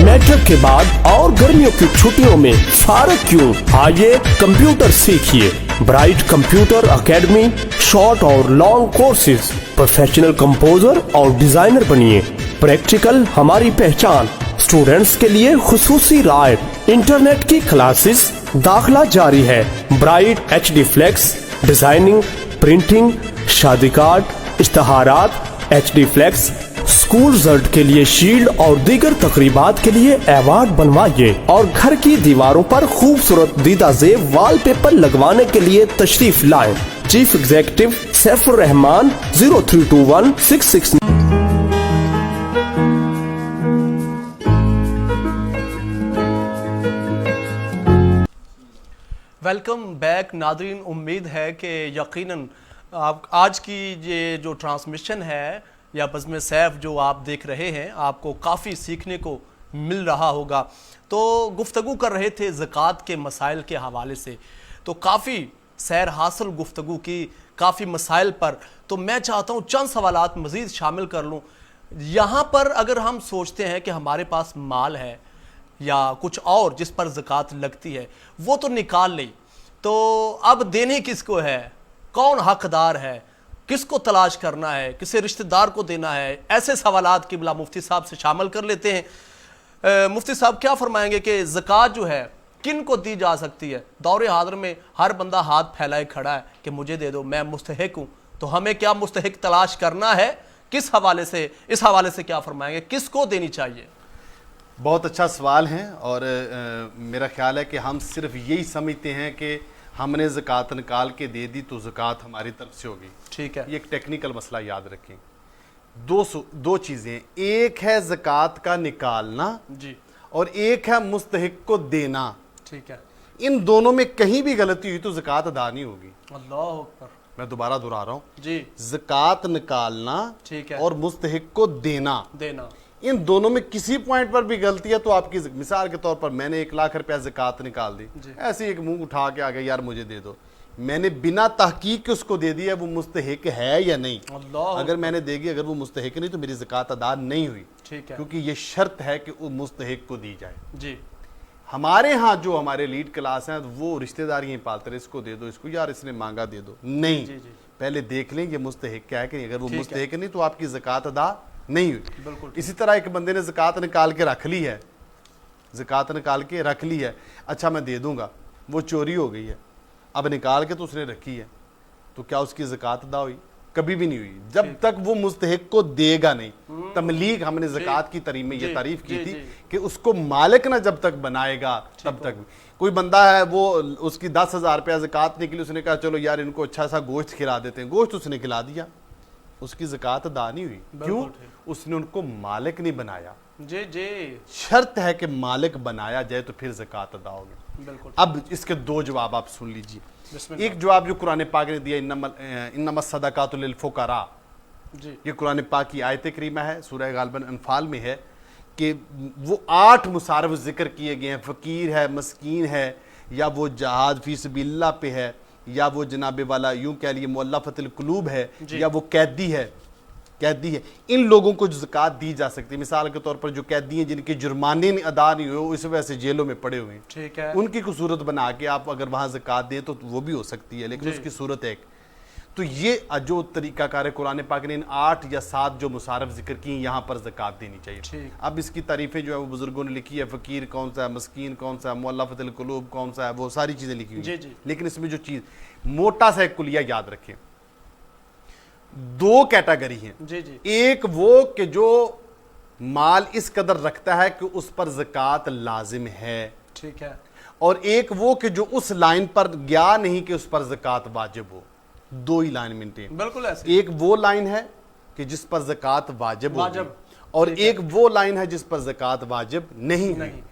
मैट्रिक के बाद और गर्मियों की छुट्टियों में फारग क्यों? आइए कंप्यूटर सीखिए। ब्राइट कंप्यूटर एकेडमी शॉर्ट और लॉन्ग कोर्सेज, प्रोफेशनल कंपोजर और डिजाइनर बनिए। प्रैक्टिकल हमारी पहचान, स्टूडेंट्स के लिए खुसूसी रायत। इंटरनेट की क्लासेस, दाखला जारी है। Bright HD flex, designing, printing, शादी कार्ड, इश्तहारात, HD फ्लेक्स, स्कूल रिजल्ट के लिए शील्ड और दीगर तकरीबात के लिए अवार्ड बनवाइए। और घर की दीवारों पर खूबसूरत दीदा ज़ेब वॉलपेपर लगवाने के लिए तशरीफ लाएं। Chief executive Saifur Rahman 0321-669। Welcome back Nadreen. उम्मीद है कि यकीनन आप आज की ये जो ट्रांसमिशन है या बज़्म सैफ जो आप देख रहे हैं, आपको काफ़ी सीखने को मिल रहा होगा। तो गुफ्तगू कर रहे थे ज़कात के मसाइल के हवाले से, तो काफ़ी सैर हासिल गुफ्तगू की काफ़ी मसाइल पर। तो मैं चाहता हूँ चंद सवालात मज़ीद शामिल कर लूँ। यहाँ पर अगर हम सोचते हैं कि हमारे पास माल है, या कुछ और जिस पर ज़कात लगती है वो तो निकाल ली, तो अब देनी किसको है, कौन हकदार है, किसको तलाश करना है, किसे रिश्तेदार को देना है, ऐसे सवालात किबला मुफ्ती साहब से शामिल कर लेते हैं। मुफ्ती साहब क्या फरमाएंगे कि ज़कात जो है किन को दी जा सकती है? दौरे हाज़िर में हर बंदा हाथ फैलाए खड़ा है कि मुझे दे दो, मैं मुस्तहिक हूँ, तो हमें क्या मुस्तहिक तलाश करना है, किस हवाले से, इस हवाले से क्या फरमाएंगे, किसको देनी चाहिए? बहुत अच्छा सवाल है और मेरा ख्याल है कि हम सिर्फ यही समझते हैं कि हमने ज़कात निकाल के दे दी तो ज़कात हमारी तरफ से होगी। ठीक है, ये एक टेक्निकल मसला याद रखें। दो चीज़ें, एक है ज़कात का निकालना जी, और एक है मुस्तहिक को देना। ठीक है, इन दोनों में कहीं भी गलती हुई तो ज़कात अदा नहीं होगी। अल्लाह अकबर। मैं दोबारा दोहरा रहा हूँ, जी, ज़कात निकालना ठीक है, और मुस्तहिक को देना, देना, इन दोनों में किसी पॉइंट पर भी गलती है तो आपकी, मिसाल के तौर पर मैंने 1 लाख रुपया ज़कात निकाल दी, ऐसे एक मुंह उठा के आ गया यार मुझे दे दो, मैंने बिना तहकीक के उसको दे दिया, वो मुस्तहिक है या नहीं? अल्लाह, अगर मैंने देगी, अगर वो मुस्तहिक नहीं तो मेरी ज़कात अदा नहीं हुई, ठीक है, क्योंकि ये शर्त है कि वो मुस्तहिक को दी जाए। जी, हमारे यहाँ जो हमारे लीड क्लास हैं वो रिश्तेदारी पालते रहे, इसको दे दो, इसको यार इसने मांगा दे दो, नहीं, जी, जी, पहले देख लें ये मुस्तहिक क्या है कि नहीं। अगर वो ठीक है। मुस्तहिक नहीं तो आपकी ज़कात अदा नहीं हुई। बिल्कुल, इसी तरह एक बंदे ने ज़कात निकाल के रख ली है, ज़कात निकाल के रख ली है, अच्छा मैं दे दूंगा, वो चोरी हो गई है, अब निकाल के तो उसने रखी है, तो क्या उसकी ज़कात अदा हुई? कभी भी नहीं हुई, जब तक वो मुस्तहिक को देगा नहीं। तमलीग हमने ज़कात की तारीफ में ये तारीफ की थी कि उसको मालिक ना जब तक बनाएगा तब तक। कोई बंदा है वो, उसकी 10,000 रुपया ज़कात निकली, उसने कहा चलो यार इनको अच्छा सा गोश्त खिला देते हैं, गोश्त उसने खिला दिया, उसकी ज़कात अदा नहीं हुई। क्यों? उसने उनको मालिक नहीं बनाया। जी, जी, शर्त है कि मालिक बनाया जाए तो फिर ज़कात अदा होगी। बिल्कुल। अब इसके 2 जवाब आप सुन लीजिए। एक जवाब जो कुरान पाक ने दिया, इन्नमा सदकातुल लिल फुकरा, जी, ये कुरान पाक की आयत करीमा है, सूरह गालिबन अनफाल में है कि वो 8 मुसारफ जिक्र किए गए हैं, फ़कीर है, मस्कीन है, या वो जहाद फी सबिल्लाह पे है, या वो जनाबे वाला यूं कह लिए मुअल्लफ़तुल कुलूब है, या वो कैदी है। इन लोगों को ज़कात दी जा सकती है। मिसाल के तौर पर जो कैदी हैं जिनके जुर्माने अदा नहीं हुए, इस वजह से जेलों में पड़े हुए हैं, ठीक है, उनकी कोई सूरत बना के आप अगर वहाँ ज़कात दें तो वो भी हो सकती है, लेकिन उसकी सूरत एक। तो ये जो तरीक़ाकार कुरान पाक ने इन 8 या 7 जो मुसारफ जिक्र की, यहाँ पर ज़कात देनी चाहिए। अब इसकी तारीफ़ें जो है वो बुजुर्गों ने लिखी है, फ़कीर कौन सा है, मस्कीन कौन सा है, मुअल्लफ़तुल कुलूब कौन सा है, वो सारी चीज़ें लिखी हुई हैं। लेकिन इसमें जो चीज़ मोटा सा एक कुलिया याद रखें, 2 कैटेगरी हैं। जी, जी, एक वो कि जो माल इस कदर रखता है कि उस पर ज़कात लाजिम है, ठीक है, और एक वो कि जो उस लाइन पर गया नहीं कि उस पर ज़कात वाजिब हो। 2 ही लाइन मेंटेन। बिल्कुल ऐसे। एक वो लाइन है कि जिस पर ज़कात वाजिब होगी, और ठीक एक वो लाइन है जिस पर ज़कात वाजिब नहीं हुई।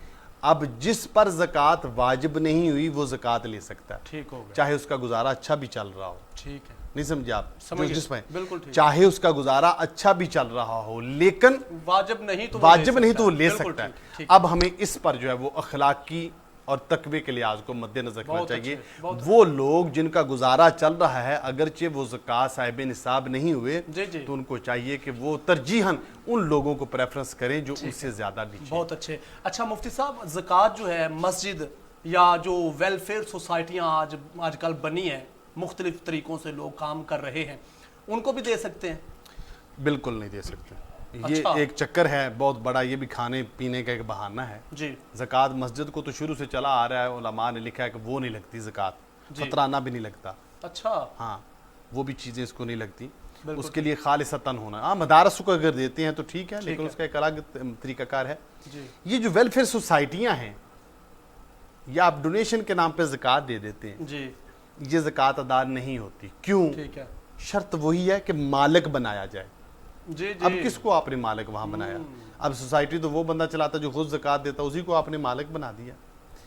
अब जिस पर ज़कात वाजिब नहीं हुई वो ज़कात ले सकता है, ठीक हो गया, चाहे उसका गुजारा अच्छा भी चल रहा हो। ठीक है, नहीं समझे आप? जिसमें बिल्कुल ठीक, चाहे उसका गुजारा अच्छा भी चल रहा हो, लेकिन वाजिब नहीं तो वो ले सकता है। अब हमें इस पर जो है वो अखलाकी और तकवे के लिहाज को मद्देनजर रखना चाहिए। वो लोग जिनका गुजारा चल रहा है, अगरचे वो ज़कात साहिब निसाब नहीं हुए, तो उनको चाहिए कि वो तरजीहन उन लोगों को प्रेफरेंस करें जो उससे ज्यादा नीचे। बहुत अच्छे। अच्छा मुफ्ती साहब, ज़कात जो है मस्जिद या जो वेलफेयर सोसाइटियाँ आजकल बनी हैं, मुख्तलिफ तरीकों से लोग काम कर रहे हैं, उनको भी दे सकते हैं? बिल्कुल नहीं दे सकते। ये अच्छा। एक चक्कर है बहुत बड़ा, ये भी खाने पीने का एक बहाना है जी। ज़कात मस्जिद को तो शुरू से चला आ रहा है, उलमा ने लिखा है कि वो नहीं लगती ज़कात, फतराना भी नहीं लगता। अच्छा, हाँ, वो भी चीज़ें इसको नहीं लगती, उसके लिए खालिसतन होना। हाँ, मदारस को अगर देते हैं तो ठीक है, लेकिन उसका एक अलग तरीकाकार है। ये जो वेलफेयर सोसाइटियाँ हैं, या आप डोनेशन के नाम पे ज़कात दे देते हैं जी, ये ज़कात अदा नहीं होती। क्यों? ठीक है, शर्त वही है कि मालिक बनाया जाए। जी, जी। अब किसको आपने मालिक वहां बनाया? अब सोसाइटी तो वो बंदा चलाता जो खुद ज़कात देता, उसी को आपने मालिक बना दिया।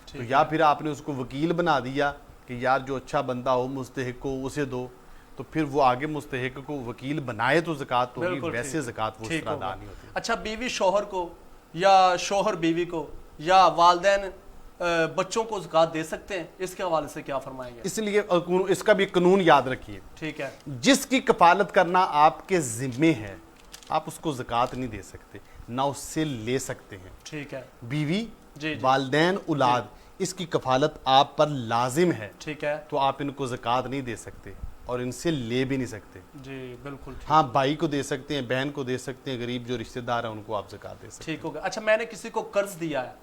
तो या फिर आपने उसको वकील बना दिया कि यार जो अच्छा बंदा हो, मुस्तहिक को, उसे दो, तो फिर वो आगे मुस्तहिक को वकील बनाए तो ज़कात होगी, वैसे ज़कात वो अदा नहीं होती। अच्छा, बीवी शौहर को या शौहर बीवी को या वालिदैन बच्चों को ज़कात दे सकते हैं? इसके हवाले से क्या फरमाएंगे? इसलिए इसका भी कानून याद रखिए। ठीक है, जिसकी कफालत करना आपके जिम्मे है, आप उसको ज़कात नहीं दे सकते। ना उससे ले सकते हैं। ठीक है। बीवी, जी, जी। वालिदैन, औलाद, इसकी कफालत आप पर लाजिम है। ठीक है। तो आप इनको ज़कात नहीं दे सकते और इनसे ले भी नहीं सकते। जी बिल्कुल ठीक। हाँ, भाई को दे सकते हैं, बहन को दे सकते हैं, गरीब जो रिश्तेदार हैं उनको आप ज़कात दे सकते हैं। ठीक हो गया। अच्छा, मैंने किसी को कर्ज दिया है,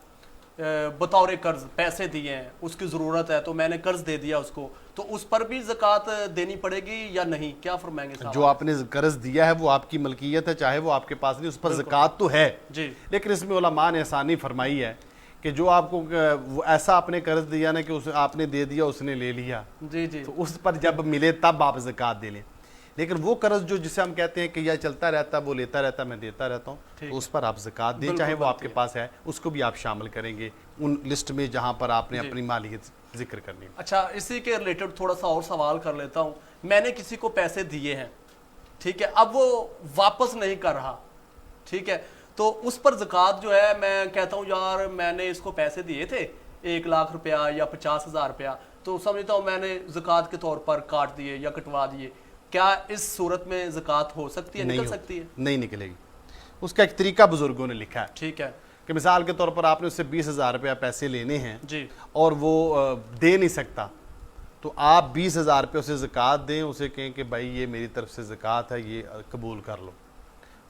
बतौर कर्ज पैसे दिए हैं, उसकी ज़रूरत है तो मैंने कर्ज दे दिया उसको, तो उस पर भी ज़कात देनी पड़ेगी या नहीं, क्या फरमाएंगे साहब? जो आपने कर्ज दिया है वो आपकी मलकियत है, चाहे वो आपके पास नहीं, उस पर ज़कात तो है जी। लेकिन इसमें उलमा ने आसानी फरमाई है कि जो आपको वो ऐसा आपने कर्ज दिया ना कि उस आपने दे दिया, उसने ले लिया, जी जी, तो उस पर जब मिले तब आप ज़कात दे लें। लेकिन वो कर्ज जो जिसे हम कहते हैं कि यह चलता रहता, वो लेता रहता, मैं देता रहता हूँ, तो उस पर आप ज़कात दें, चाहे वो आपके पास है, उसको भी आप शामिल करेंगे उन लिस्ट में जहाँ पर आपने अपनी मालियत जिक्र करनी है। अच्छा, इसी के रिलेटेड थोड़ा सा और सवाल कर लेता हूँ। मैंने किसी को पैसे दिए हैं, ठीक है, अब वो वापस नहीं कर रहा, ठीक है, तो उस पर ज़कात जो है, मैं कहता हूँ यार मैंने इसको पैसे दिए थे 1 लाख रुपया या 50,000 रुपया, तो समझता हूँ मैंने ज़कात के तौर पर काट दिए या कटवा दिए, क्या इस सूरत में ज़कात हो सकती है, निकल सकती है? नहीं निकलेगी। उसका एक तरीका बुजुर्गों ने लिखा है, ठीक है, कि मिसाल के तौर पर आपने उससे 20,000 रुपया पैसे लेने हैं जी, और वो दे नहीं सकता, तो आप 20,000 रुपये उसे ज़कात दें, उसे कहें कि भाई ये मेरी तरफ से ज़कात है, ये कबूल कर लो।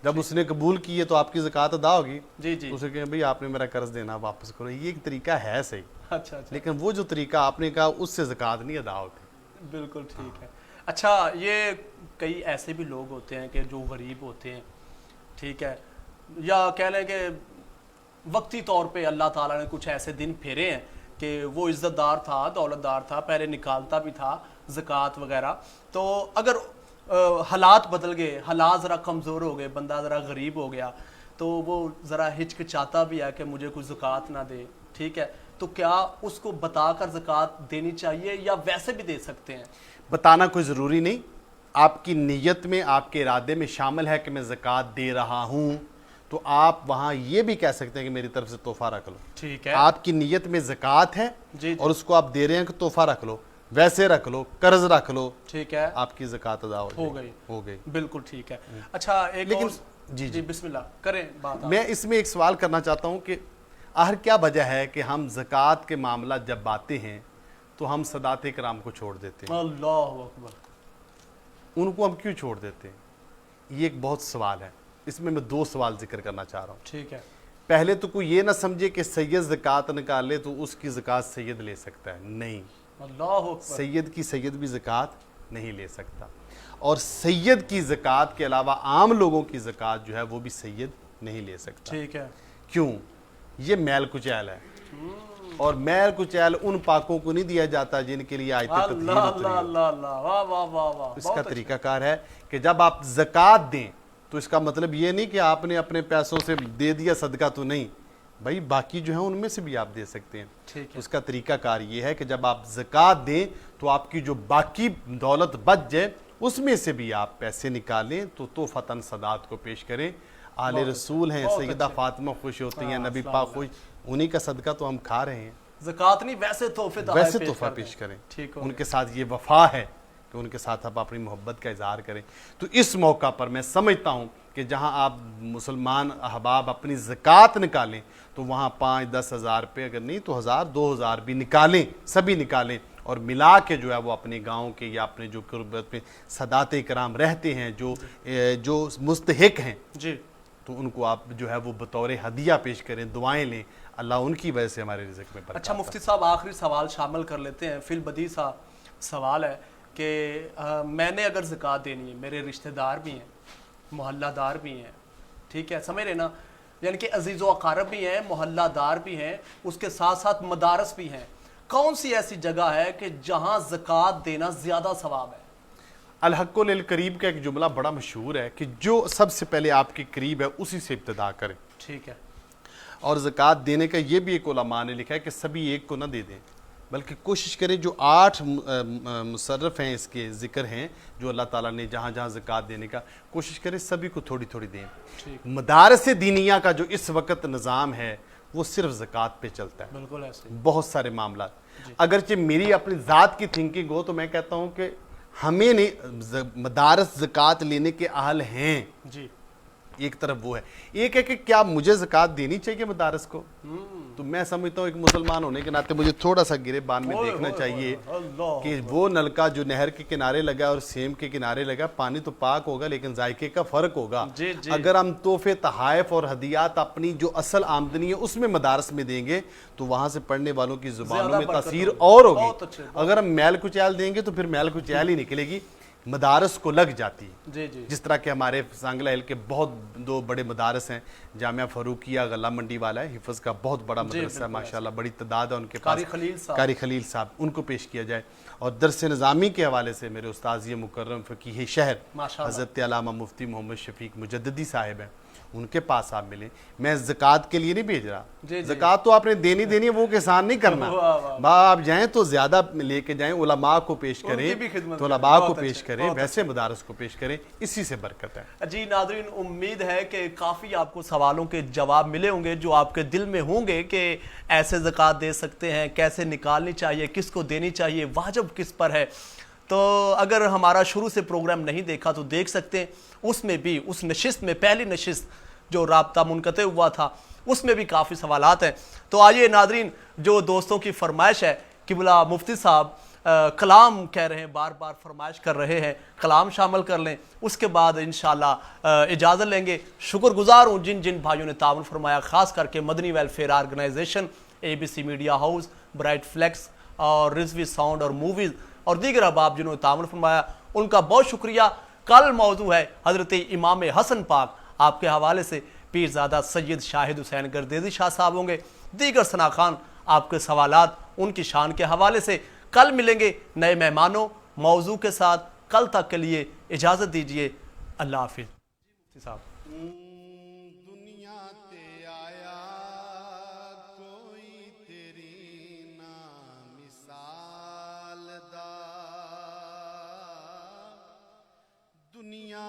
जब उसने कबूल किए तो आपकी ज़कात अदा होगी। जी जी, उसे कहें भाई आपने मेरा कर्ज देना वापस करो। ये एक तरीका है सही, अच्छा अच्छा, लेकिन वो जो तरीका आपने कहा उससे ज़कात नहीं अदा होती। बिल्कुल ठीक है। अच्छा, ये कई ऐसे भी लोग होते हैं कि जो गरीब होते हैं, ठीक है, या कह लें कि वक्ती तौर पे अल्लाह ताला ने कुछ ऐसे दिन फेरे हैं कि वो इज़्ज़तदार था, दौलतदार था, पहले निकालता भी था ज़कात वगैरह, तो अगर हालात बदल गए, हालात ज़रा कमज़ोर हो गए, बंदा ज़रा गरीब हो गया, तो वो ज़रा हिचकिचाता भी है कि मुझे कुछ ज़कात ना दे, ठीक है, तो क्या उसको बताकर ज़कात देनी चाहिए या वैसे भी दे सकते हैं? बताना कोई ज़रूरी नहीं, आपकी नीयत में, आपके इरादे में शामिल है कि मैं ज़कात दे रहा हूँ, तो आप वहाँ ये भी कह सकते हैं कि मेरी तरफ से तोहफा रख लो। ठीक है, आपकी नीयत में ज़कात है जी, और उसको आप दे रहे हैं कि तोहफा रख लो, वैसे रख लो, कर्ज रख लो, ठीक है, आपकी ज़कात अदा हो गई। बिल्कुल ठीक है। अच्छा, एक लेकिन और जी बिस्मिल्लाह करें बात। मैं इसमें एक सवाल करना चाहता हूँ कि आखिर क्या वजह है कि हम ज़कात के मामला जब आते हैं तो हम सदात कराम को छोड़ देते हैं, अल्लाहु अकबर, उनको हम क्यों छोड़ देते हैं? ये एक बहुत सवाल है, इसमें मैं 2 सवाल जिक्र करना चाह रहा हूँ। ठीक है, पहले तो कोई ये ना समझे कि सैयद ज़कात निकाले तो उसकी ज़कात सैयद ले सकता है, नहीं, अल्लाहु अकबर, सैयद की सैयद भी ज़कात नहीं ले सकता, और सैयद की ज़कात के अलावा आम लोगों की ज़कात जो है वो भी सैयद नहीं ले सकता। ठीक है, क्यों? ये मैल कुचैल है, और मैल कुचैल उन पाकों को नहीं दिया जाता जिनके लिए आयत तत्हीर उतरी अल्लाह हो। अल्लाह अल्लाह, वाह वाह वाह वाह, इसका बहुत तरीकाकार है कि जब आप ज़कात दें तो इसका मतलब ये नहीं कि आपने अपने पैसों से दे दिया सदका, तो नहीं भाई, बाकी जो है उनमें से भी आप दे सकते हैं। ठीक है, उसका तरीकाकार ये है कि जब आप ज़कात दें तो आपकी जो बाकी दौलत बच जाए उसमें से भी आप पैसे निकालें तो तोहफ़तन सदात को पेश करें। आले रसूल हैं, सैयदा फातिमा खुश होती हैं, नबी पाक खुश, उन्हीं का सदका तो हम खा रहे हैं। ज़कात नहीं, वैसे तोहफे वैसे तोहफा पेश करें, ठीक हो उनके साथ ये वफा है कि उनके साथ आप अपनी मोहब्बत का इजहार करें। तो इस मौका पर मैं समझता हूँ कि जहाँ आप मुसलमान अहबाब अपनी ज़कात निकालें तो वहाँ 5-10 हज़ार रुपये, अगर नहीं तो 1,000-2,000 भी निकालें, सभी निकालें, और मिला के जो है वो अपने गाँव के या अपने जो कुर्बत में सदात कराम रहते हैं, जो मुस्तहिक हैं जी, तो उनको आप जो है वो बतौर हदिया पेश करें, दुआएं लें, अल्लाह उनकी वजह से हमारे रिज़्क़ में बरकत। अच्छा मुफ्ती साहब, आखिरी सवाल शामिल कर लेते हैं, फिल बदी सा सवाल है कि मैंने अगर ज़कात देनी है, मेरे रिश्तेदार भी हैं, मोहल्लादार भी हैं, ठीक है, समझ रहे ना, यानी कि अजीज़ व अकारब भी हैं, मोहल्लादार भी हैं, उसके साथ साथ मदारस भी हैं, कौन सी ऐसी जगह है कि जहाँ ज़कात देना ज़्यादा सवाब है? अल-हक़्क़ु लिल-क़रीब का एक जुमला बड़ा मशहूर है कि जो सबसे पहले आपके करीब है उसी से इब्तिदा करें। ठीक है, और ज़कात देने का ये भी एक उलमा ने लिखा है कि सभी एक को ना दे दें, बल्कि कोशिश करें जो 8 मुसर्रफ हैं, इसके ज़िक्र हैं जो अल्लाह ताला ने जहाँ जहाँ ज़कात देने का, कोशिश करें सभी को थोड़ी थोड़ी दें। मदारस दीनिया का जो इस वक्त निज़ाम है वो सिर्फ ज़कात पे चलता है, बिल्कुल ऐसे, बहुत सारे मामला। अगरचे मेरी अपनी ज़ात की थिंकिंग हो तो मैं कहता हूँ कि हमें नहीं, मदारस ज़कात लेने के अहल हैं, जी, एक तरफ वो है। एक है कि क्या मुझे ज़कात देनी चाहिए मदारस को, तो मैं समझता हूँ एक मुसलमान होने के नाते मुझे थोड़ा सा गिरेबान में देखना चाहिए कि वो नलका जो नहर के किनारे लगा और सेम के किनारे लगा, पानी तो पाक होगा लेकिन जायके का फ़र्क होगा। अगर हम तोहफे तहाइफ और हदियात अपनी जो असल आमदनी है उसमें मदारस में देंगे तो वहाँ से पढ़ने वालों की ज़ुबानों में तासीर और होगी। अगर हम मैल कुचैल देंगे तो फिर मैल कुचैल ही निकलेगी, मदारस को लग जाती है। जी। जिस तरह के हमारे सांगला हिल के बहुत दो बड़े मदारस हैं, जामिया फ़रूकिया गला मंडी वाला है, हिफ्ज़ का बहुत बड़ा मदरसा है माशाल्लाह, बड़ी तादाद है उनके पास, कारी खलील साहब, उनको पेश किया जाए। और दरस निज़ामी के हवाले से मेरे उस्ताद मुकर्रम फ़कीह शहर हज़रत अल्लामा मुफ्ती मोहम्मद शफीक मुजद्दिदी साहिब हैं, उनके पास आप मिलें। मैं ज़कात के लिए नहीं भेज रहा, ज़कात तो आपने देनी है, वो किसान नहीं करना। आप जाएं तो ज़्यादा लेके जाएं, उलमा को पेश करें तो उलमा को पेश करें, वैसे मदारस को पेश करें, इसी से बरकत है। जी नाज़रीन, उम्मीद है कि काफ़ी आपको सवालों के जवाब मिले होंगे जो आपके दिल में होंगे कि ऐसे ज़कात दे सकते हैं, कैसे निकालनी चाहिए, किसको देनी चाहिए, वाजिब किस पर है। तो अगर हमारा शुरू से प्रोग्राम नहीं देखा तो देख सकते हैं, उसमें भी उस नशिस्त में पहली नशिस्त जो राब्ता मुनक़ते हुआ था उसमें भी काफ़ी सवालात हैं। तो आइए नाज़रीन, जो दोस्तों की फरमाइश है कि बोला मुफ्ती साहब कलाम कह रहे हैं, बार बार फरमाइश कर रहे हैं, कलाम शामिल कर लें, उसके बाद इंशाल्लाह इजाज़त लेंगे। शुक्रगुजार हूँ जिन जिन भाइयों ने ताउन फरमाया, ख़ास करके Madani welfare organisation, ABC media house, bright flex और रिजवी साउंड और मूवीज़ और दीगर अहबाब जिन्होंने ताउन फरमाया, उनका बहुत शुक्रिया। कल मौजू है हज़रत इमाम हसन पाक, आपके हवाले से पीरज़ादा सैयद शाहिद हुसैन गर्देज़ी शाह साहब होंगे, दीगर सना खान आपके सवालात उनकी शान के हवाले से। कल मिलेंगे नए मेहमानों मौजू के साथ, कल तक के लिए इजाज़त दीजिए, अल्लाह हाफिज़ साहब। दुनिया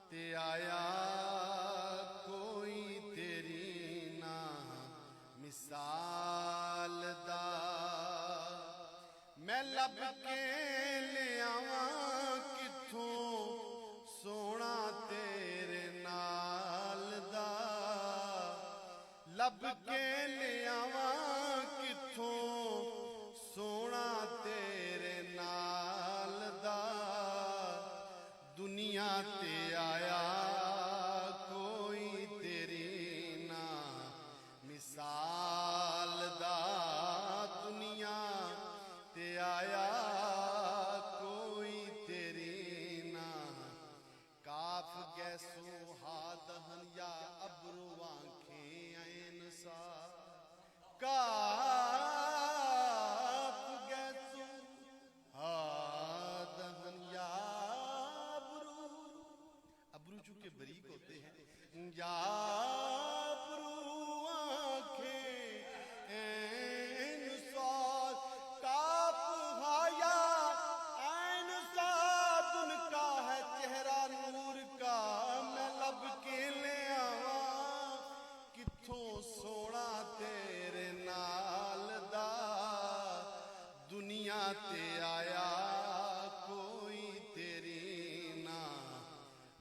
ते आया कोई तेरी ना मिसाल दा, मैं लब के ले आवा किथों सोना तेरे नाल दा, लब के ले आवा किथों सोना तेरे नाल दा, दुनिया ते आया कोई तेरी ना मिसाल दा, दुनिया ते आया कोई तेरी ना, काफ गैसो हादहन या अब्रू आंखें ऐन सा, काफ गैसो हादहन या अब्रू चूंकि बरीक होते हैं, या अब्रू आंखें ऐन साद, काफ हाया ऐन साद, उनका है चेहरा नूर का, मैं लब के ले आवा किथों सोना तेरे नाल दा, दुनिया ते आया कोई तेरी ना,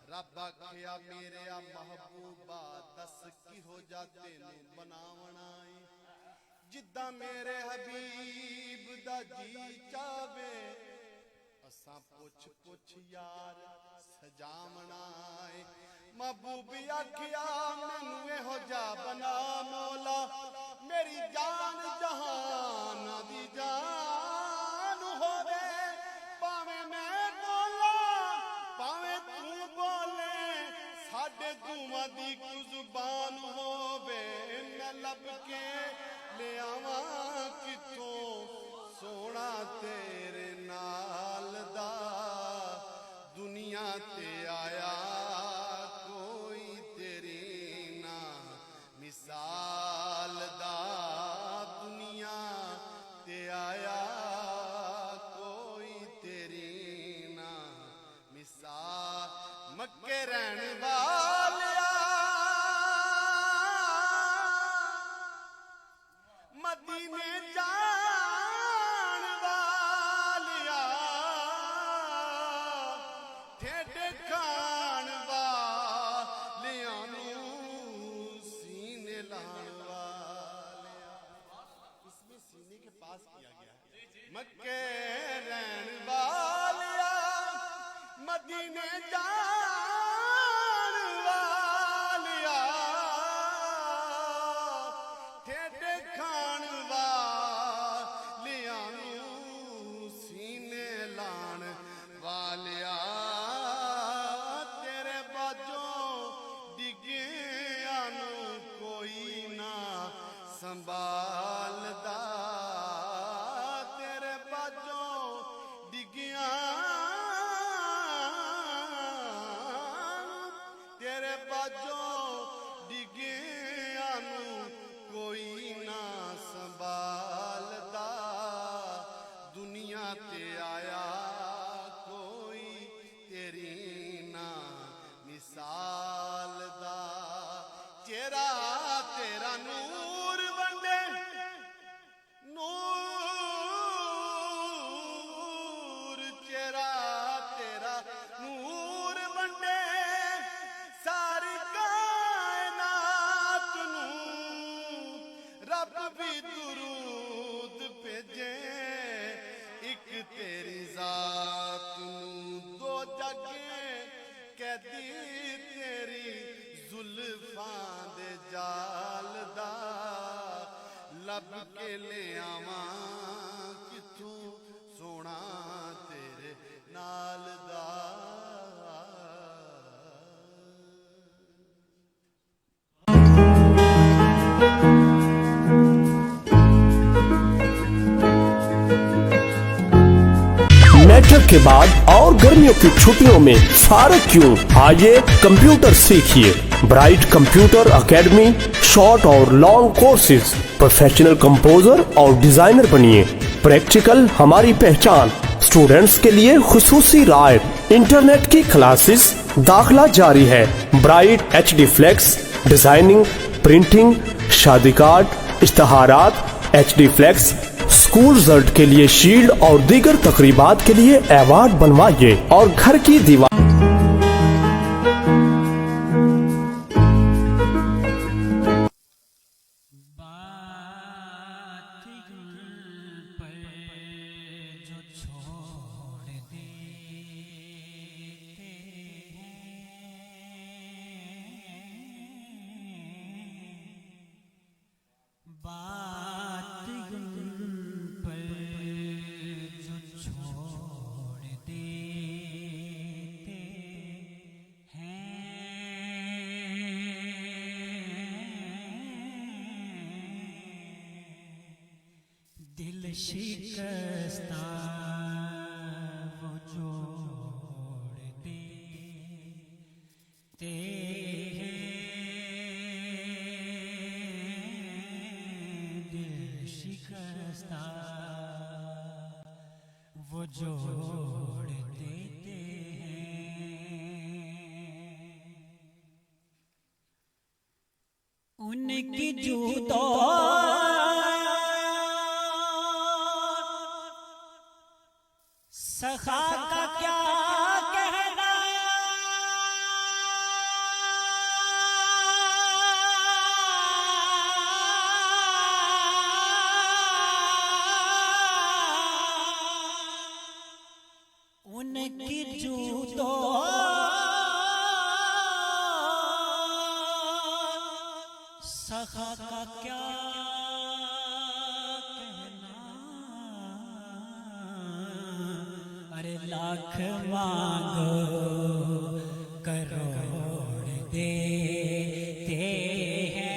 रब आखिया मेरे महबूबा दस की हो जाते नू बनावना है, जिद्दां मेरे हबीब दा जी चावे, असां पुछ पुछ यार सजावना है, महबूब आखिया मैनू इहो जा बना मौला, मेरी जान जहान दी जान होवे, भावें मैं बोला भावें तू बोले, साडे दूवां दी इक जुबान होवे, मैं लब के ले आवा किथों सोना तेरे नाल दा, दुनिया ते आया कोई तेरी ना मिसाल दा, दुनिया ते आया कोई तेरी ना मिसाल, मक्के रहन वालिया मदीने जान वालिया, ठेठे खा मक्के रहन वालिया मदीने जान वालिया ठेठे खान वालिया सीने लान वालिया तेरे बाजों डिगिया कोई ना संभालदा तेरे बाजों डिगिया तेरे बाजों डिगिया कोई ना संभालदा दुनिया ते आया कोई तेरी ना मिसाल दा चेहरा तेरा नूर बंदे नूर चेहरा तेरा नूर बंदे सारी कायनात नू रब भी दुरूद भेजे एक तेरी जात नू दो जगे कैदी तेरी जुल्फां दे जाल दा लब के ले आवां किथों सोना तेरे नाल दा मैट्रिक के बाद और गर्मियों की छुट्टियों में फारग क्यों? आइए कंप्यूटर सीखिए। ब्राइट कंप्यूटर एकेडमी शॉर्ट और लॉन्ग कोर्सेज, प्रोफेशनल कंपोजर और डिजाइनर बनिए। प्रैक्टिकल हमारी पहचान, स्टूडेंट्स के लिए खुसूसी रायत, इंटरनेट की क्लासेस, दाखिला जारी है। Bright HD flex, designing, printing, शादी कार्ड, इश्तहारात, HD फ्लेक्स, स्कूल रिजल्ट के लिए शील्ड और दीगर तकरीबात के लिए अवार्ड बनवाइए और घर की दीवार शिकस्ता वो जोड़ देते हैं दिल शिकस्ता वो जोड़ देते हैं उनकी जुदा सखा का क्या कहना उनकी जुदो सखा का क्या लाख मांगो करोड़ देते हैं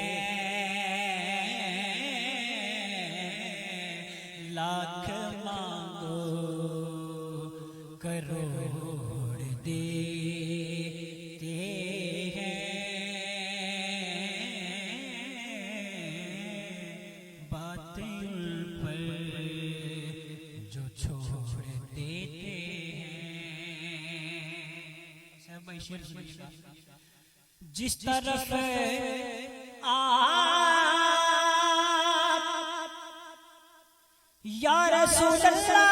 लाख मांगो करोड़ देते हैं बातें पर जो छोड़ देते जिस तरफ आप या रसूल अल्लाह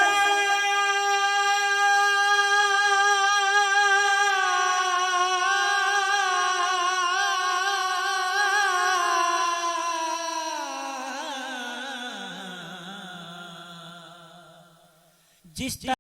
जिस